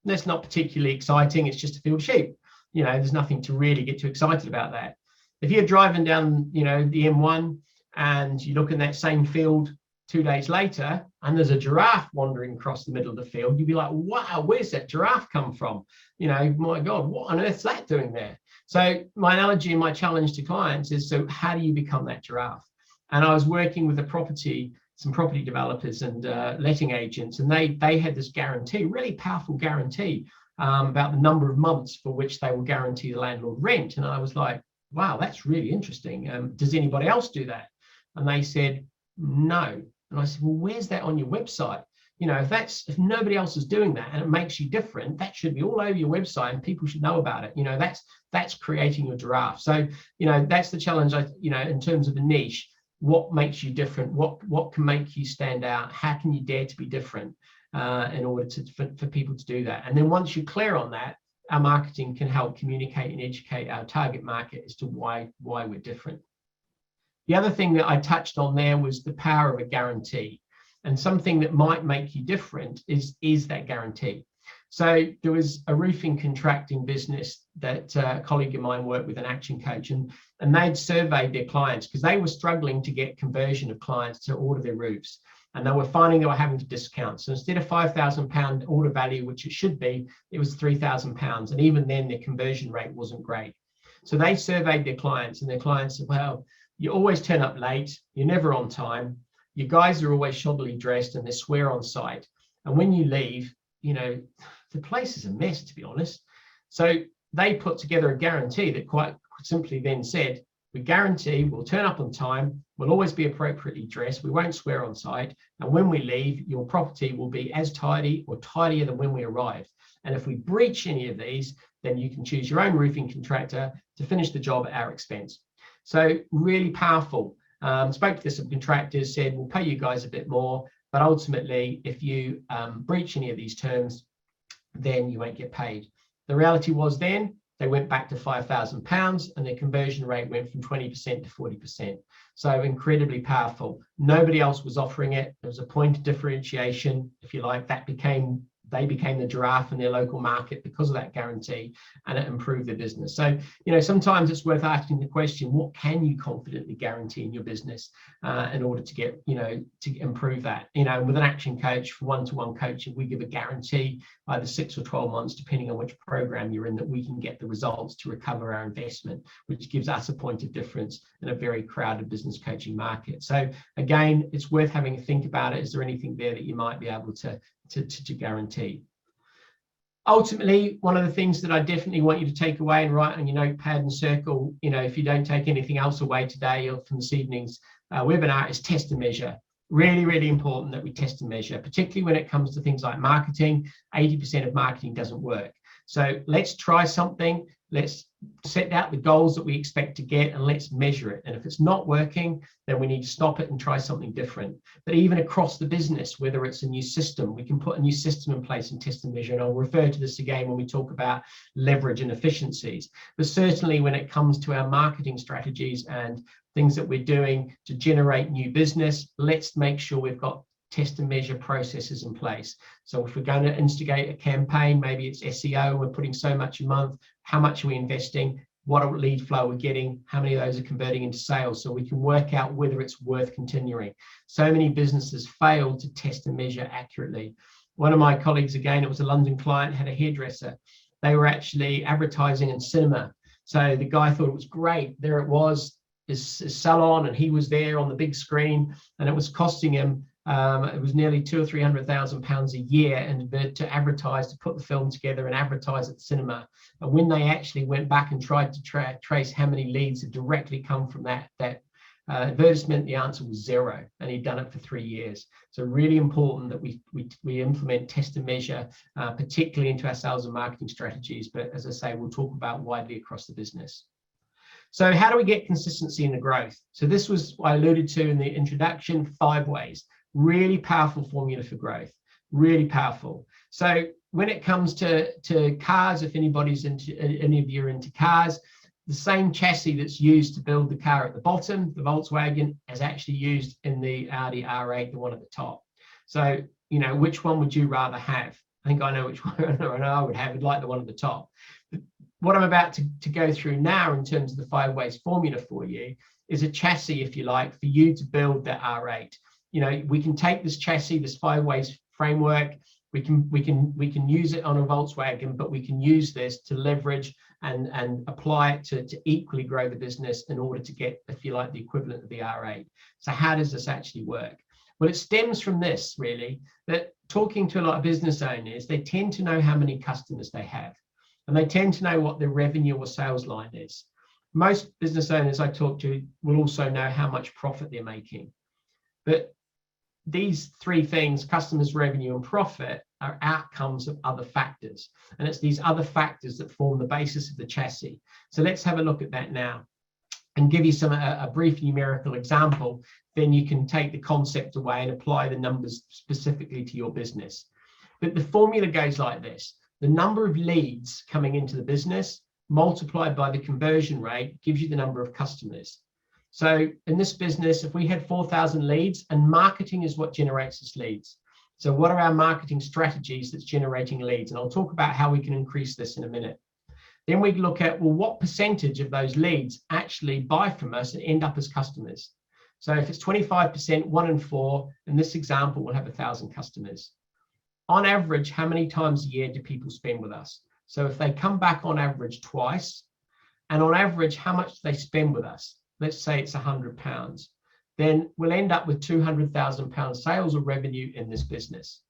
that's not particularly exciting. It's just a field of sheep. You know, there's nothing to really get too excited about that. If you're driving down, you know, the M1 and you look in that same field 2 days later, and there's a giraffe wandering across the middle of the field, you'd be like, wow, where's that giraffe come from? You know, my God, what on earth's that doing there? So my analogy and my challenge to clients is, so how do you become that giraffe? And I was working with some property developers and letting agents, and they had this guarantee, really powerful guarantee, about the number of months for which they will guarantee the landlord rent. And I was like, wow, that's really interesting. Does anybody else do that? And they said, no. And I said, well, where's that on your website? You know, if nobody else is doing that and it makes you different, that should be all over your website and people should know about it. You know, that's creating your giraffe. So, you know, that's the challenge, in terms of a niche. What makes you different? What can make you stand out? How can you dare to be different in order for people to do that? And then once you're clear on that, our marketing can help communicate and educate our target market as to why we're different. The other thing that I touched on there was the power of a guarantee. And something that might make you different is that guarantee. So there was a roofing contracting business that a colleague of mine worked with, an action coach, and they'd surveyed their clients because they were struggling to get conversion of clients to order their roofs. And they were finding they were having to discount. So instead of £5,000 order value, which it should be, it was £3,000. And even then, their conversion rate wasn't great. So they surveyed their clients, and their clients said, well, you always turn up late, you're never on time, you guys are always shoddily dressed, and they swear on site. And when you leave, you know, the place is a mess, to be honest. So they put together a guarantee that quite simply then said, we guarantee we'll turn up on time, we'll always be appropriately dressed, we won't swear on site, and when we leave, your property will be as tidy or tidier than when we arrived. And if we breach any of these, then you can choose your own roofing contractor to finish the job at our expense. So really powerful. Spoke to the subcontractors, said, we'll pay you guys a bit more, but ultimately, if you breach any of these terms, then you won't get paid. The reality was then, they went back to £5,000 and their conversion rate went from 20% to 40%. So incredibly powerful. Nobody else was offering it. There was a point of differentiation, if you like, they became the giraffe in their local market because of that guarantee, and it improved their business. So, you know, sometimes it's worth asking the question, what can you confidently guarantee in your business in order to get, you know, to improve that? You know, with an action coach, for one-to-one coaching, we give a guarantee either 6 or 12 months, depending on which program you're in, that we can get the results to recover our investment, which gives us a point of difference in a very crowded business coaching market. So again, it's worth having a think about it. Is there anything there that you might be able to guarantee? Ultimately, one of the things that I definitely want you to take away and write on your notepad and circle, you know, if you don't take anything else away today or from this evening's webinar, is test and measure. Really, really important that we test and measure, particularly when it comes to things like marketing. 80% of marketing doesn't work. So let's try something. Let's set out the goals that we expect to get, and let's measure it. And if it's not working, then we need to stop it and try something different. But even across the business, whether it's a new system, we can put a new system in place and test and measure. And I'll refer to this again when we talk about leverage and efficiencies. But certainly when it comes to our marketing strategies and things that we're doing to generate new business, let's make sure we've got test and measure processes in place. So if we're going to instigate a campaign, maybe it's SEO, we're putting so much a month, how much are we investing, what lead flow we're getting, how many of those are converting into sales, so we can work out whether it's worth continuing. So many businesses fail to test and measure accurately. One of my colleagues, again, it was a London client, had a hairdresser. They were actually advertising in cinema. So the guy thought it was great. There it was, his salon, and he was there on the big screen, and it was costing him it was nearly £200,000 or £300,000 a year, and to advertise, to put the film together and advertise at the cinema. And when they actually went back and tried to trace how many leads had directly come from that advertisement, the answer was 0, and he'd done it for 3 years. So really important that we implement test and measure, particularly into our sales and marketing strategies. But as I say, we'll talk about widely across the business. So how do we get consistency in the growth? So this was what I alluded to in the introduction, 5 ways. Really powerful formula for growth, really powerful. So when it comes to cars, if anybody's any of you are into cars, the same chassis that's used to build the car at the bottom, the Volkswagen, is actually used in the Audi R8, the one at the top. So, you know, which one would you rather have? I think I know which one I would have. I'd like the one at the top. But what I'm about to go through now in terms of the 5 ways formula for you is a chassis, if you like, for you to build that R8. You know, we can take this chassis, this 5 ways framework, we can use it on a Volkswagen, but we can use this to leverage and apply it to equally grow the business in order to get, if you like, the equivalent of the R8. So how does this actually work? Well, it stems from this, really, that talking to a lot of business owners, they tend to know how many customers they have, and they tend to know what their revenue or sales line is. Most business owners I talk to will also know how much profit they're making. But these three things, customers, revenue, and profit, are outcomes of other factors. And it's these other factors that form the basis of the chassis. So let's have a look at that now and give you a brief numerical example. Then you can take the concept away and apply the numbers specifically to your business. But the formula goes like this. The number of leads coming into the business multiplied by the conversion rate gives you the number of customers. So in this business, if we had 4,000 leads, and marketing is what generates us leads. So what are our marketing strategies that's generating leads? And I'll talk about how we can increase this in a minute. Then we look at, well, what percentage of those leads actually buy from us and end up as customers? So if it's 25%, 1 in 4, in this example, we'll have 1,000 customers. On average, how many times a year do people spend with us? So if they come back on average twice, and on average, how much do they spend with us? Let's say it's £100, then we'll end up with £200,000 sales or revenue in this business.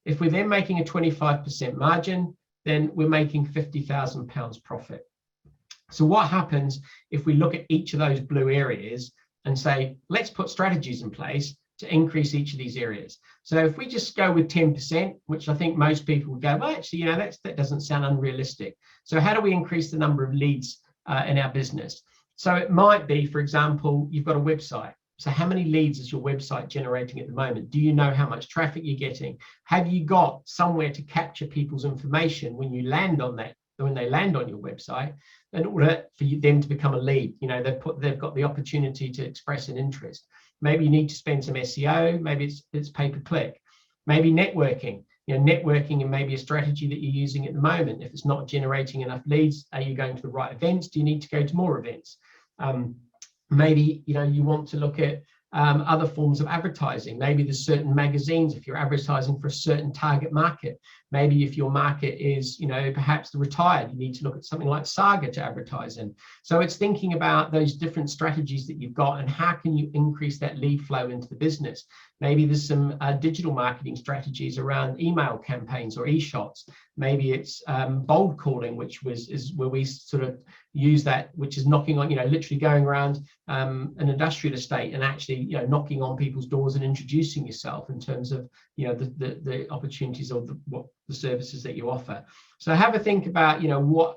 If we're then making a 25% margin, then we're making £50,000 profit. So what happens if we look at each of those blue areas and say, let's put strategies in place to increase each of these areas? So if we just go with 10%, which I think most people would go, well, actually, that doesn't sound unrealistic. So how do we increase the number of leads in our business? So it might be, for example, you've got a website. So how many leads is your website generating at the moment? Do you know how much traffic you're getting? Have you got somewhere to capture people's information when you land on that, when they land on your website, in order for them to become a lead? They've got the opportunity to express an interest. Maybe you need to spend some SEO. Maybe it's pay-per-click. Maybe networking. Networking and maybe a strategy that you're using at the moment. If it's not generating enough leads, are you going to the right events? Do you need to go to more events? Maybe you want to look at other forms of advertising. Maybe there's certain magazines if you're advertising for a certain target market. Maybe if your market is, perhaps the retired, you need to look at something like Saga to advertise in. So it's thinking about those different strategies that you've got and how can you increase that lead flow into the business. Maybe there's some digital marketing strategies around email campaigns or e-shots. Maybe it's bold calling, which is where we sort of use that, which is knocking on, literally going around an industrial estate and actually, knocking on people's doors and introducing yourself in terms of, the opportunities of what the services that you offer. So have a think about, what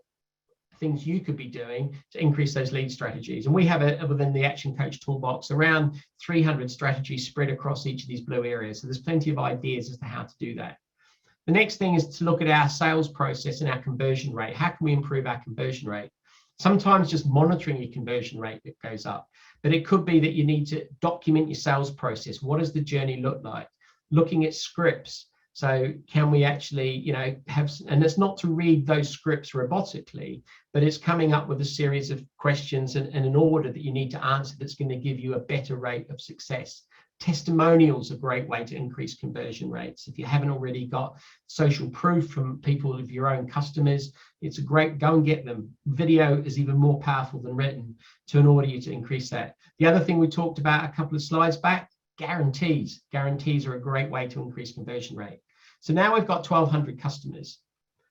things you could be doing to increase those lead strategies. And we have within the Action Coach Toolbox around 300 strategies spread across each of these blue areas. So there's plenty of ideas as to how to do that. The next thing is to look at our sales process and our conversion rate. How can we improve our conversion rate? Sometimes just monitoring your conversion rate that goes up, but it could be that you need to document your sales process. What does the journey look like? Looking at scripts. So can we actually, have, and it's not to read those scripts robotically, but it's coming up with a series of questions and an order that you need to answer that's going to give you a better rate of success. Testimonials are a great way to increase conversion rates. If you haven't already got social proof from people of your own customers, it's a great, go and get them. Video is even more powerful than written in order to increase that. The other thing we talked about a couple of slides back, guarantees. Guarantees are a great way to increase conversion rate. So now we've got 1,200 customers.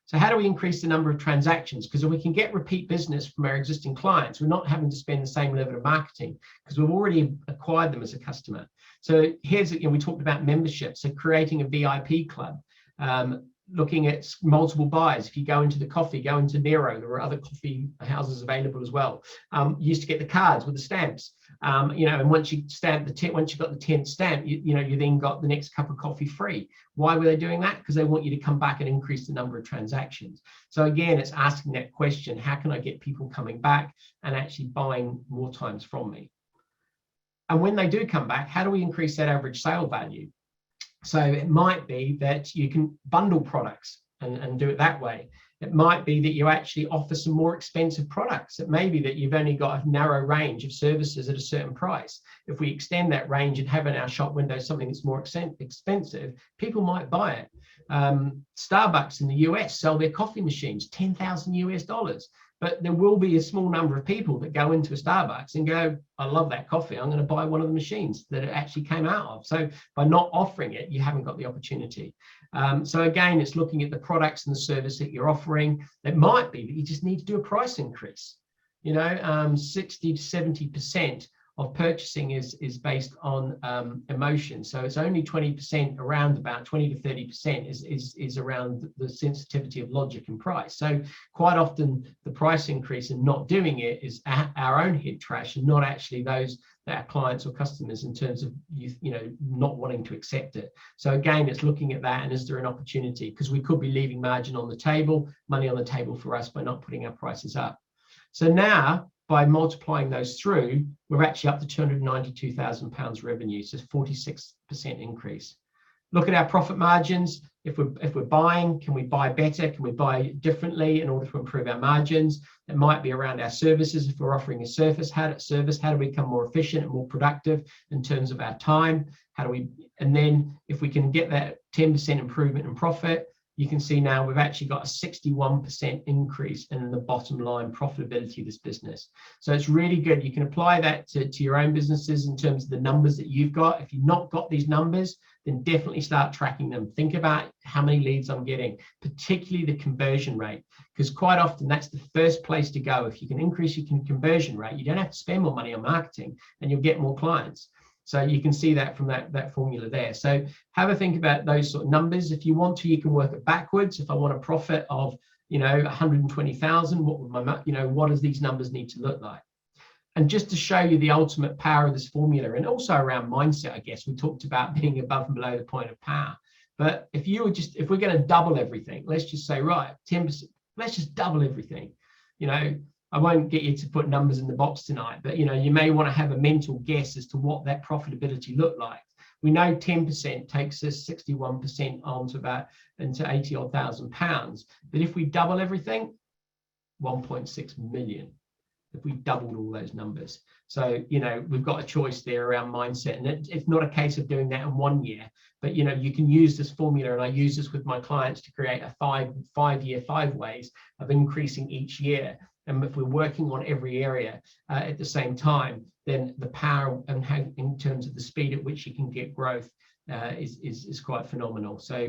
So how do we increase the number of transactions? Because if we can get repeat business from our existing clients, we're not having to spend the same level of marketing because we've already acquired them as a customer. So here's, we talked about membership. So creating a VIP club, looking at multiple buys. If you go into the coffee, go into Nero, there are other coffee houses available as well. You used to get the cards with the stamps, and once you stamp once you got the 10th stamp, you then got the next cup of coffee free. Why were they doing that? Because they want you to come back and increase the number of transactions. So again, it's asking that question, how can I get people coming back and actually buying more times from me? And when they do come back, how do we increase that average sale value? So it might be that you can bundle products and do it that way. It might be that you actually offer some more expensive products. It may be that you've only got a narrow range of services at a certain price. If we extend that range and have in our shop window something that's more expensive, people might buy it. Starbucks in the US sell their coffee machines, $10,000 US. But there will be a small number of people that go into a Starbucks and go, I love that coffee, I'm going to buy one of the machines that it actually came out of. So by not offering it, you haven't got the opportunity. So again, it's looking at the products and the service that you're offering. It might be that you just need to do a price increase. 60 to 70% of purchasing is based on emotion. So it's only 20%, around about 20 to 30% is around the sensitivity of logic and price. So quite often the price increase and not doing it is our own head trash, and not actually those that our clients or customers, in terms of not wanting to accept it. So again, it's looking at that, and is there an opportunity? Because we could be leaving margin on the table, money on the table for us by not putting our prices up. So now, by multiplying those through, we're actually up to £292,000 revenue, so 46% increase. Look at our profit margins. If we're buying, can we buy better? Can we buy differently in order to improve our margins? It might be around our services. If we're offering a service, how do we become more efficient and more productive in terms of our time? And then if we can get that 10% improvement in profit, you can see now we've actually got a 61% increase in the bottom line profitability of this business. So it's really good. You can apply that to your own businesses in terms of the numbers that you've got. If you've not got these numbers, then definitely start tracking them. Think about how many leads I'm getting, particularly the conversion rate, because quite often that's the first place to go. If you can increase your conversion rate, you don't have to spend more money on marketing and you'll get more clients. So you can see that from that formula there. So have a think about those sort of numbers. If you want to, you can work it backwards. If I want a profit of 120,000, what would what does these numbers need to look like? And just to show you the ultimate power of this formula, and also around mindset, I guess we talked about being above and below the point of power. But if we're going to double everything, let's just say, right, 10%, let's just double everything. I won't get you to put numbers in the box tonight, but you may want to have a mental guess as to what that profitability looked like. We know 10% takes us 61% into 80 odd thousand pounds. But if we double everything, 1.6 million. If we doubled all those numbers. So, we've got a choice there around mindset, and it's not a case of doing that in 1 year, but you can use this formula, and I use this with my clients to create a five-year 5 ways of increasing each year. And if we're working on every area at the same time, then the power and how, in terms of the speed at which you can get growth is quite phenomenal. So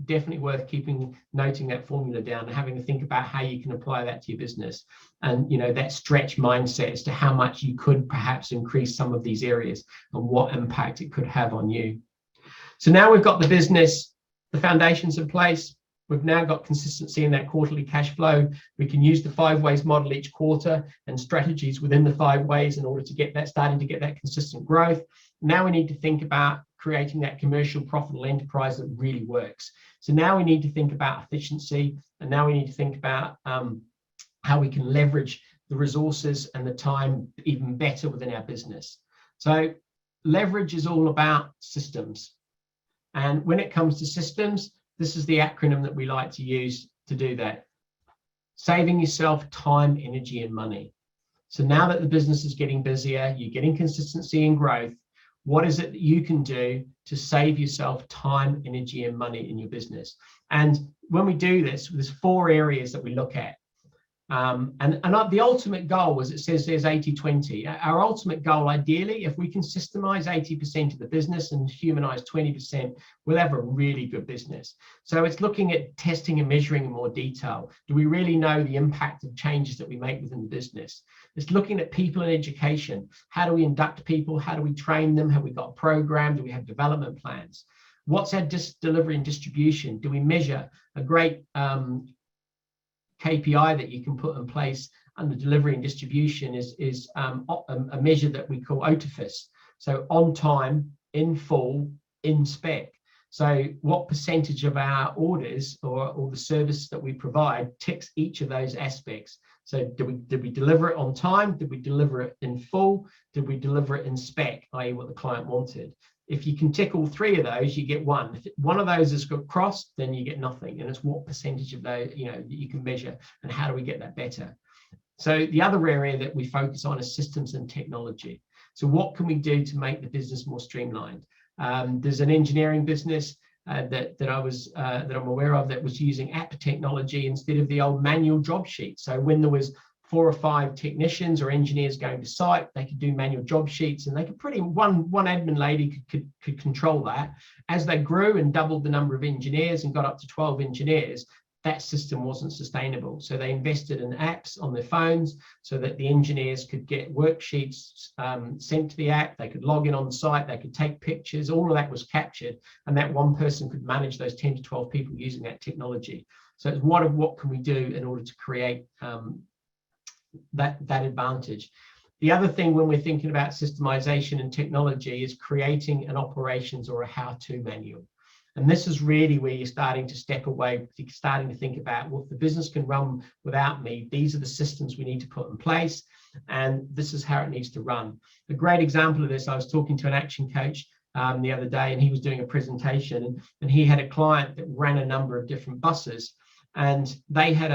definitely worth noting that formula down and having to think about how you can apply that to your business, and that stretch mindset as to how much you could perhaps increase some of these areas and what impact it could have on you. So now we've got the business, the foundations in place. We've now got consistency in that quarterly cash flow. We can use the 5 ways model each quarter and strategies within the 5 ways in order to starting to get that consistent growth. Now we need to think about creating that commercial profitable enterprise that really works. So now we need to think about efficiency, and now we need to think about how we can leverage the resources and the time even better within our business. So leverage is all about systems. And when it comes to systems, this is the acronym that we like to use to do that. Saving yourself time, energy, and money. So now that the business is getting busier, you're getting consistency and growth, what is it that you can do to save yourself time, energy, and money in your business? And when we do this, there's 4 areas that we look at. And the ultimate goal, as it says, there's 80-20. Our ultimate goal, ideally, if we can systemize 80% of the business and humanize 20%, we'll have a really good business. So it's looking at testing and measuring in more detail. Do we really know the impact of changes that we make within the business? It's looking at people and education. How do we induct people? How do we train them? Have we got a program? Do we have development plans? What's our delivery and distribution? Do we measure? A great KPI that you can put in place under delivery and distribution is a measure that we call OTIFIS. So on time, in full, in spec. So what percentage of our orders or the service that we provide ticks each of those aspects? So did we deliver it on time? Did we deliver it in full? Did we deliver it in spec, i.e. what the client wanted? If you can tick all 3 of those, you get 1. If one of those is got crossed, then you get nothing. And it's what percentage of those that you can measure, and how do we get that better? So the other area that we focus on is systems and technology. So what can we do to make the business more streamlined? There's an engineering business that I'm aware of that was using app technology instead of the old manual job sheet. So when there was 4 or 5 technicians or engineers going to site, they could do manual job sheets, and they could one admin lady could control that. As they grew and doubled the number of engineers and got up to 12 engineers, that system wasn't sustainable. So they invested in apps on their phones so that the engineers could get worksheets sent to the app, they could log in on the site, they could take pictures, all of that was captured, and that one person could manage those 10 to 12 people using that technology. So it's what can we do in order to create that advantage. The other thing when we're thinking about systemization and technology is creating an operations or a how-to manual. And this is really where you're starting to step away, you're starting to think about, well, if the business can run without me, these are the systems we need to put in place, and this is how it needs to run. A great example of this, I was talking to an action coach the other day, and he was doing a presentation, and he had a client that ran a number of different buses. And they had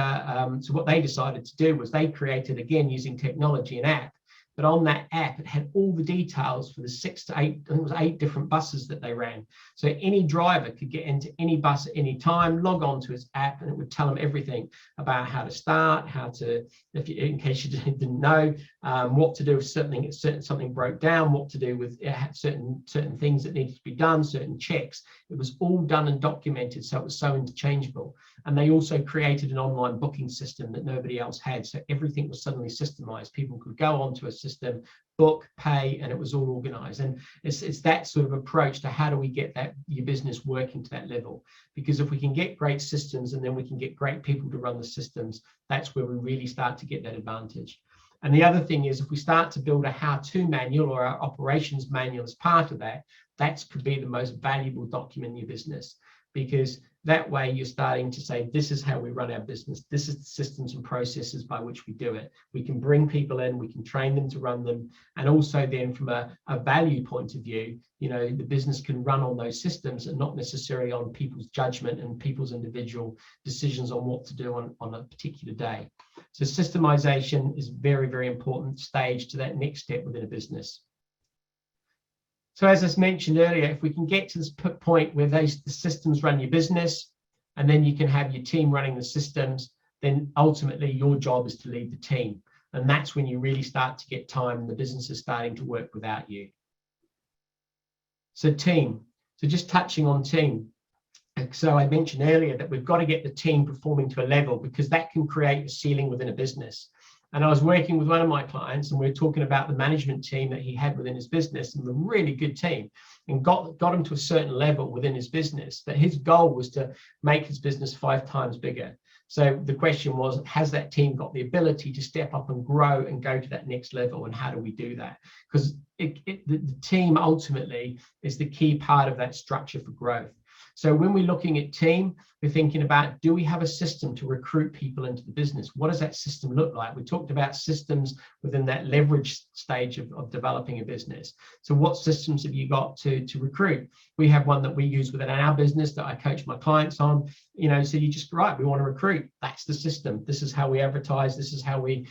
so what they decided to do was they created, again, using technology, an app. But on that app, it had all the details for the 6 to 8, I think it was 8 different buses that they ran. So any driver could get into any bus at any time, log on to his app, and it would tell them everything about how to start, how to, in case you didn't know, what to do if something broke down, what to do with certain things that needed to be done, certain checks. It was all done and documented, so it was so interchangeable. And they also created an online booking system that nobody else had. So everything was suddenly systemized. People could go onto a system, book, pay, and it was all organized. And it's that sort of approach to how do we get your business working to that level? Because if we can get great systems and then we can get great people to run the systems, that's where we really start to get that advantage. And the other thing is, if we start to build a how-to manual or our operations manual as part of that, that could be the most valuable document in your business, because that way you're starting to say, this is how we run our business. This is the systems and processes by which we do it. We can bring people in, we can train them to run them. And also then from a value point of view, the business can run on those systems and not necessarily on people's judgment and people's individual decisions on what to do on a particular day. So systemization is a very, very important stage to that next step within a business. So as I mentioned earlier, if we can get to this point where the systems run your business, and then you can have your team running the systems, then ultimately your job is to lead the team. And that's when you really start to get time and the business is starting to work without you. So team, so just touching on team. So I mentioned earlier that we've got to get the team performing to a level, because that can create a ceiling within a business. And I was working with one of my clients, and we were talking about the management team that he had within his business, and a really good team, and got him to a certain level within his business, that his goal was to make his business 5 times bigger. So the question was, has that team got the ability to step up and grow and go to that next level, and how do we do that? Because the team ultimately is the key part of that structure for growth. So when we're looking at team, we're thinking about, do we have a system to recruit people into the business? What does that system look like? We talked about systems within that leverage stage of developing a business. So what systems have you got to recruit? We have one that we use within our business that I coach my clients on. So you just, right, we want to recruit. That's the system. This is how we advertise. This is how we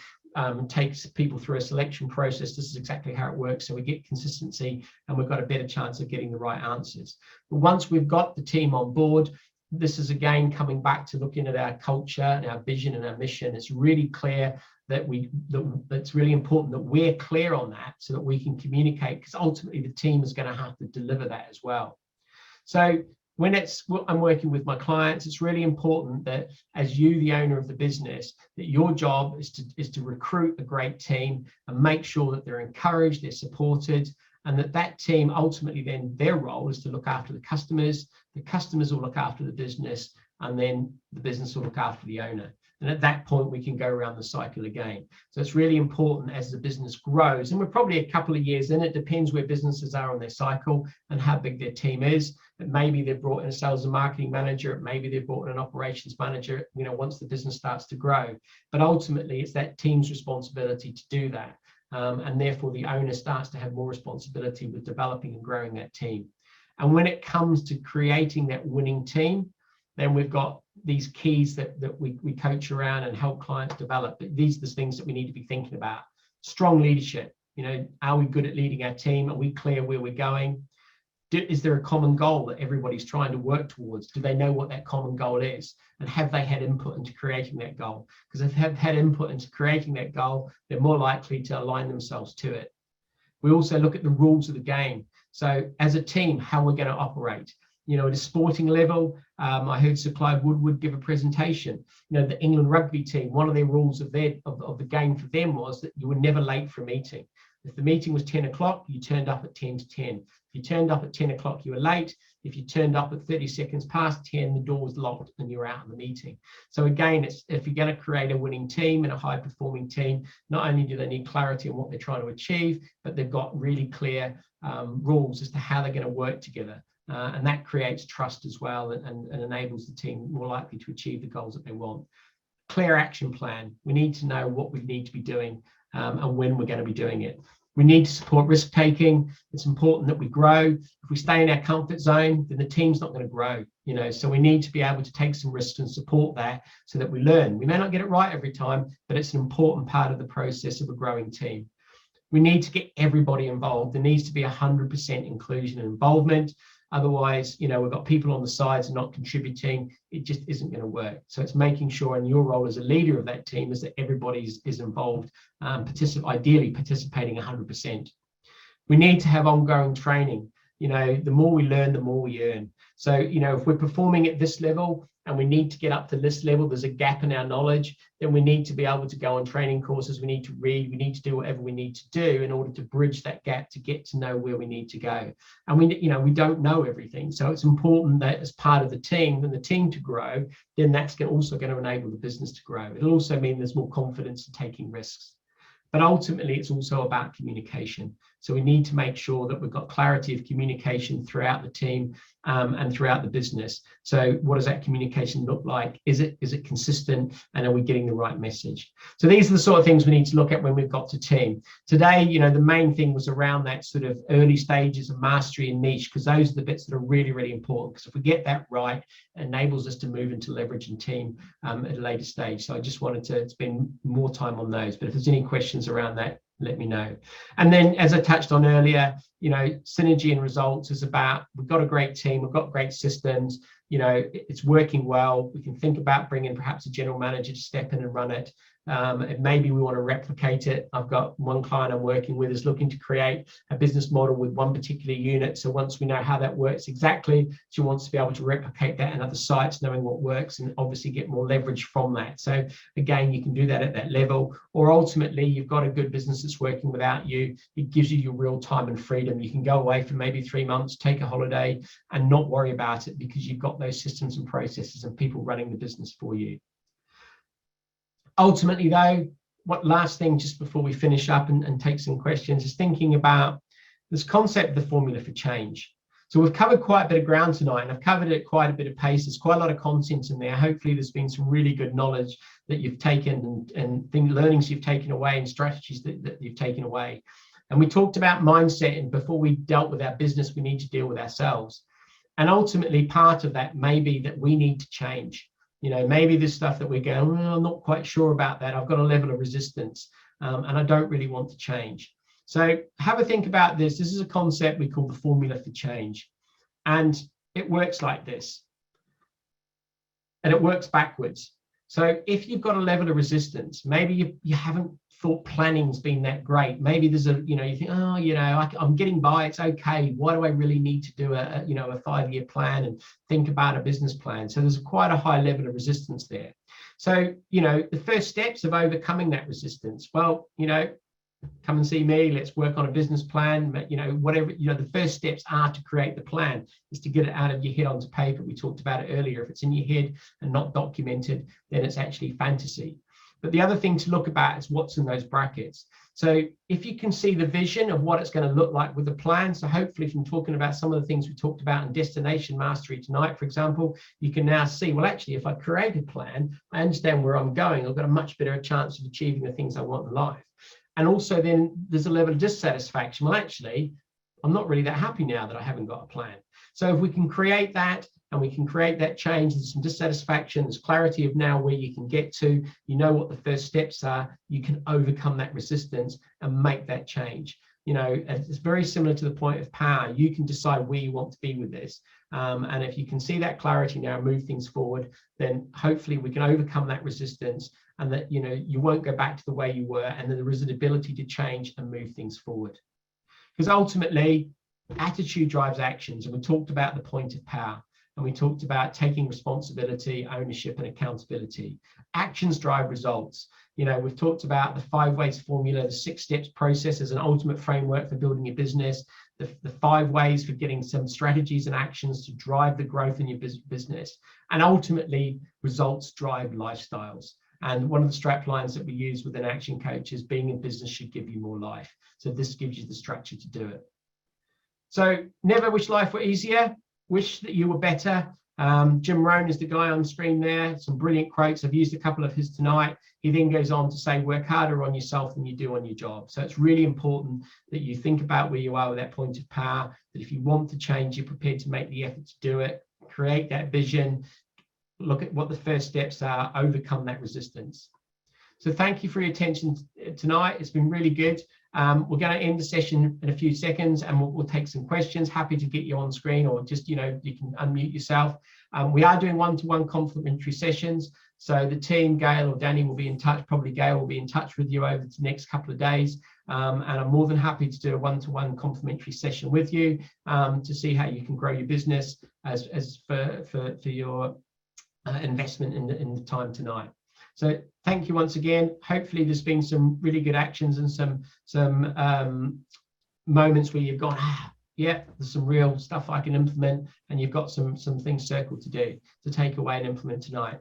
takes people through a selection process. This is exactly how it works. So we get consistency and we've got a better chance of getting the right answers. But once we've got the team on board, this is again coming back to looking at our culture and our vision and our mission. It's really clear that it's really important that we're clear on that so that we can communicate, because ultimately the team is going to have to deliver that as well. So when I'm working with my clients, it's really important that as you, the owner of the business, that your job is to recruit a great team and make sure that they're encouraged, they're supported, and that team ultimately then their role is to look after the customers will look after the business, and then the business will look after the owner. And at that point, we can go around the cycle again. So it's really important as the business grows, and we're probably a couple of years in, it depends where businesses are on their cycle and how big their team is. But maybe they've brought in a sales and marketing manager, maybe they've brought in an operations manager, once the business starts to grow. But ultimately, it's that team's responsibility to do that. And therefore, the owner starts to have more responsibility with developing and growing that team. And when it comes to creating that winning team, then we've got these keys that we coach around and help clients develop. But these are the things that we need to be thinking about. Strong leadership. Are we good at leading our team? Are we clear where we're going? Is there a common goal that everybody's trying to work towards? Do they know what that common goal is? And have they had input into creating that goal? Because if they've had input into creating that goal, they're more likely to align themselves to it. We also look at the rules of the game. So as a team, how we're going to operate. You know, at a sporting level, I heard Sir Clive Woodward give a presentation. You know, the England rugby team, one of their rules of the game for them was that you were never late for a meeting. If the meeting was 10 o'clock, you turned up at 10 to 10. If you turned up at 10 o'clock, you were late. If you turned up at 30 seconds past 10, the door was locked and you were out of the meeting. So again, if you're going to create a winning team and a high performing team, not only do they need clarity on what they're trying to achieve, but they've got really clear rules as to how they're going to work together. And that creates trust as well, and enables the team more likely to achieve the goals that they want. Clear action plan. We need to know what we need to be doing and when we're going to be doing it. We need to support risk taking. It's important that we grow. If we stay in our comfort zone, then the team's not going to grow. You know, so we need to be able to take some risks and support that so that we learn. We may not get it right every time, but it's an important part of the process of a growing team. We need to get everybody involved. There needs to be 100% inclusion and involvement. Otherwise, you know, we've got people on the sides and not contributing. It just isn't going to work. So it's making sure, and your role as a leader of that team is that everybody is involved, ideally participating 100%. We need to have ongoing training. You know, the more we learn, the more we earn. So, you know, if we're performing at this level and we need to get up to this level, there's a gap in our knowledge, then we need to be able to go on training courses. We need to read, we need to do whatever we need to do in order to bridge that gap to get to know where we need to go. And we don't know everything. So it's important that as part of the team, and the team to grow, then that's also going to enable the business to grow. It'll also mean there's more confidence in taking risks. But ultimately, it's also about communication. So we need to make sure that we've got clarity of communication throughout the team and throughout the business. So what does that communication look like? Is it consistent? And are we getting the right message? So these are the sort of things we need to look at when we've got to team. Today, you know, the main thing was around that sort of early stages of mastery and niche, because those are the bits that are really, really important. Because if we get that right, it enables us to move into leverage and team at a later stage. So I just wanted to spend more time on those. But if there's any questions around that, let me know. And then, as I touched on earlier, you know, synergy and results is about, we've got a great team, we've got great systems, you know, it's working well. We can think about bringing perhaps a general manager to step in and run it. And maybe we want to replicate it. I've got one client I'm working with is looking to create a business model with one particular unit. So once we know how that works exactly, she wants to be able to replicate that in other sites, knowing what works, and obviously get more leverage from that. So again, you can do that at that level. Or ultimately, you've got a good business that's working without you. It gives you your real time and freedom. You can go away for maybe 3 months, take a holiday, and not worry about it because you've got those systems and processes and people running the business for you. Ultimately, though, what last thing just before we finish up and take some questions is thinking about this concept of the formula for change. So we've covered quite a bit of ground tonight, and I've covered it at quite a bit of pace. There's quite a lot of content in there. Hopefully there's been some really good knowledge that you've taken and learnings you've taken away and strategies that you've taken away. And we talked about mindset, and before we dealt with our business, we need to deal with ourselves. And ultimately, part of that may be that we need to change. You know, maybe there's stuff that we're going, well, I'm not quite sure about that. I've got a level of resistance and I don't really want to change. So have a think about this. This is a concept we call the formula for change. And it works like this. And it works backwards. So if you've got a level of resistance, maybe you haven't thought planning's been that great. Maybe there's you think, oh, I'm getting by, it's okay. Why do I really need to do a 5-year plan and think about a business plan? So there's quite a high level of resistance there. So, the first steps of overcoming that resistance, well, come and see me, let's work on a business plan, whatever, the first steps are to create the plan, is to get it out of your head onto paper. We talked about it earlier. If it's in your head and not documented, then it's actually fantasy. But the other thing to look about is what's in those brackets. So if you can see the vision of what it's going to look like with the plan, so hopefully from talking about some of the things we talked about in destination mastery tonight, for example, you can now see, well, actually, if I create a plan, I understand where I'm going, I've got a much better chance of achieving the things I want in life. And also then there's a level of dissatisfaction. Well, actually, I'm not really that happy now that I haven't got a plan. So if we can create that, and we can create that change, there's some dissatisfaction, there's clarity of now where you can get to, what the first steps are, you can overcome that resistance and make that change. It's very similar to the point of power. You can decide where you want to be with this. And if you can see that clarity now, move things forward, then hopefully we can overcome that resistance, and that, you won't go back to the way you were, and then there is an ability to change and move things forward. Because ultimately, Attitude drives actions, and we talked about the point of power, and we talked about taking responsibility, ownership, and accountability. Actions drive results. You know, we've talked about the 5 ways formula, the 6 steps process as an ultimate framework for building your business, the 5 ways for getting some strategies and actions to drive the growth in your business. And ultimately, results drive lifestyles. And one of the strap lines that we use with an action coach is being in business should give you more life. So this gives you the structure to do it. So never wish life were easier, wish that you were better. Jim Rohn is the guy on screen there. Some brilliant quotes. I've used a couple of his tonight. He then goes on to say, work harder on yourself than you do on your job. So it's really important that you think about where you are with that point of power, that if you want to change, you're prepared to make the effort to do it, create that vision, look at what the first steps are, overcome that resistance. So thank you for your attention tonight. It's been really good. We're going to end the session in a few seconds, and we'll take some questions. Happy to get you on screen, or just, you know, you can unmute yourself. We are doing one-to-one complimentary sessions. So the team, Gail or Danny, will be in touch. Probably Gail will be in touch with you over the next couple of days. And I'm more than happy to do a one-to-one complimentary session with you to see how you can grow your business as for your investment in the time tonight. So thank you once again. Hopefully there's been some really good actions and some moments where you've gone, yeah, there's some real stuff I can implement, and you've got some things circled to do, to take away and implement tonight.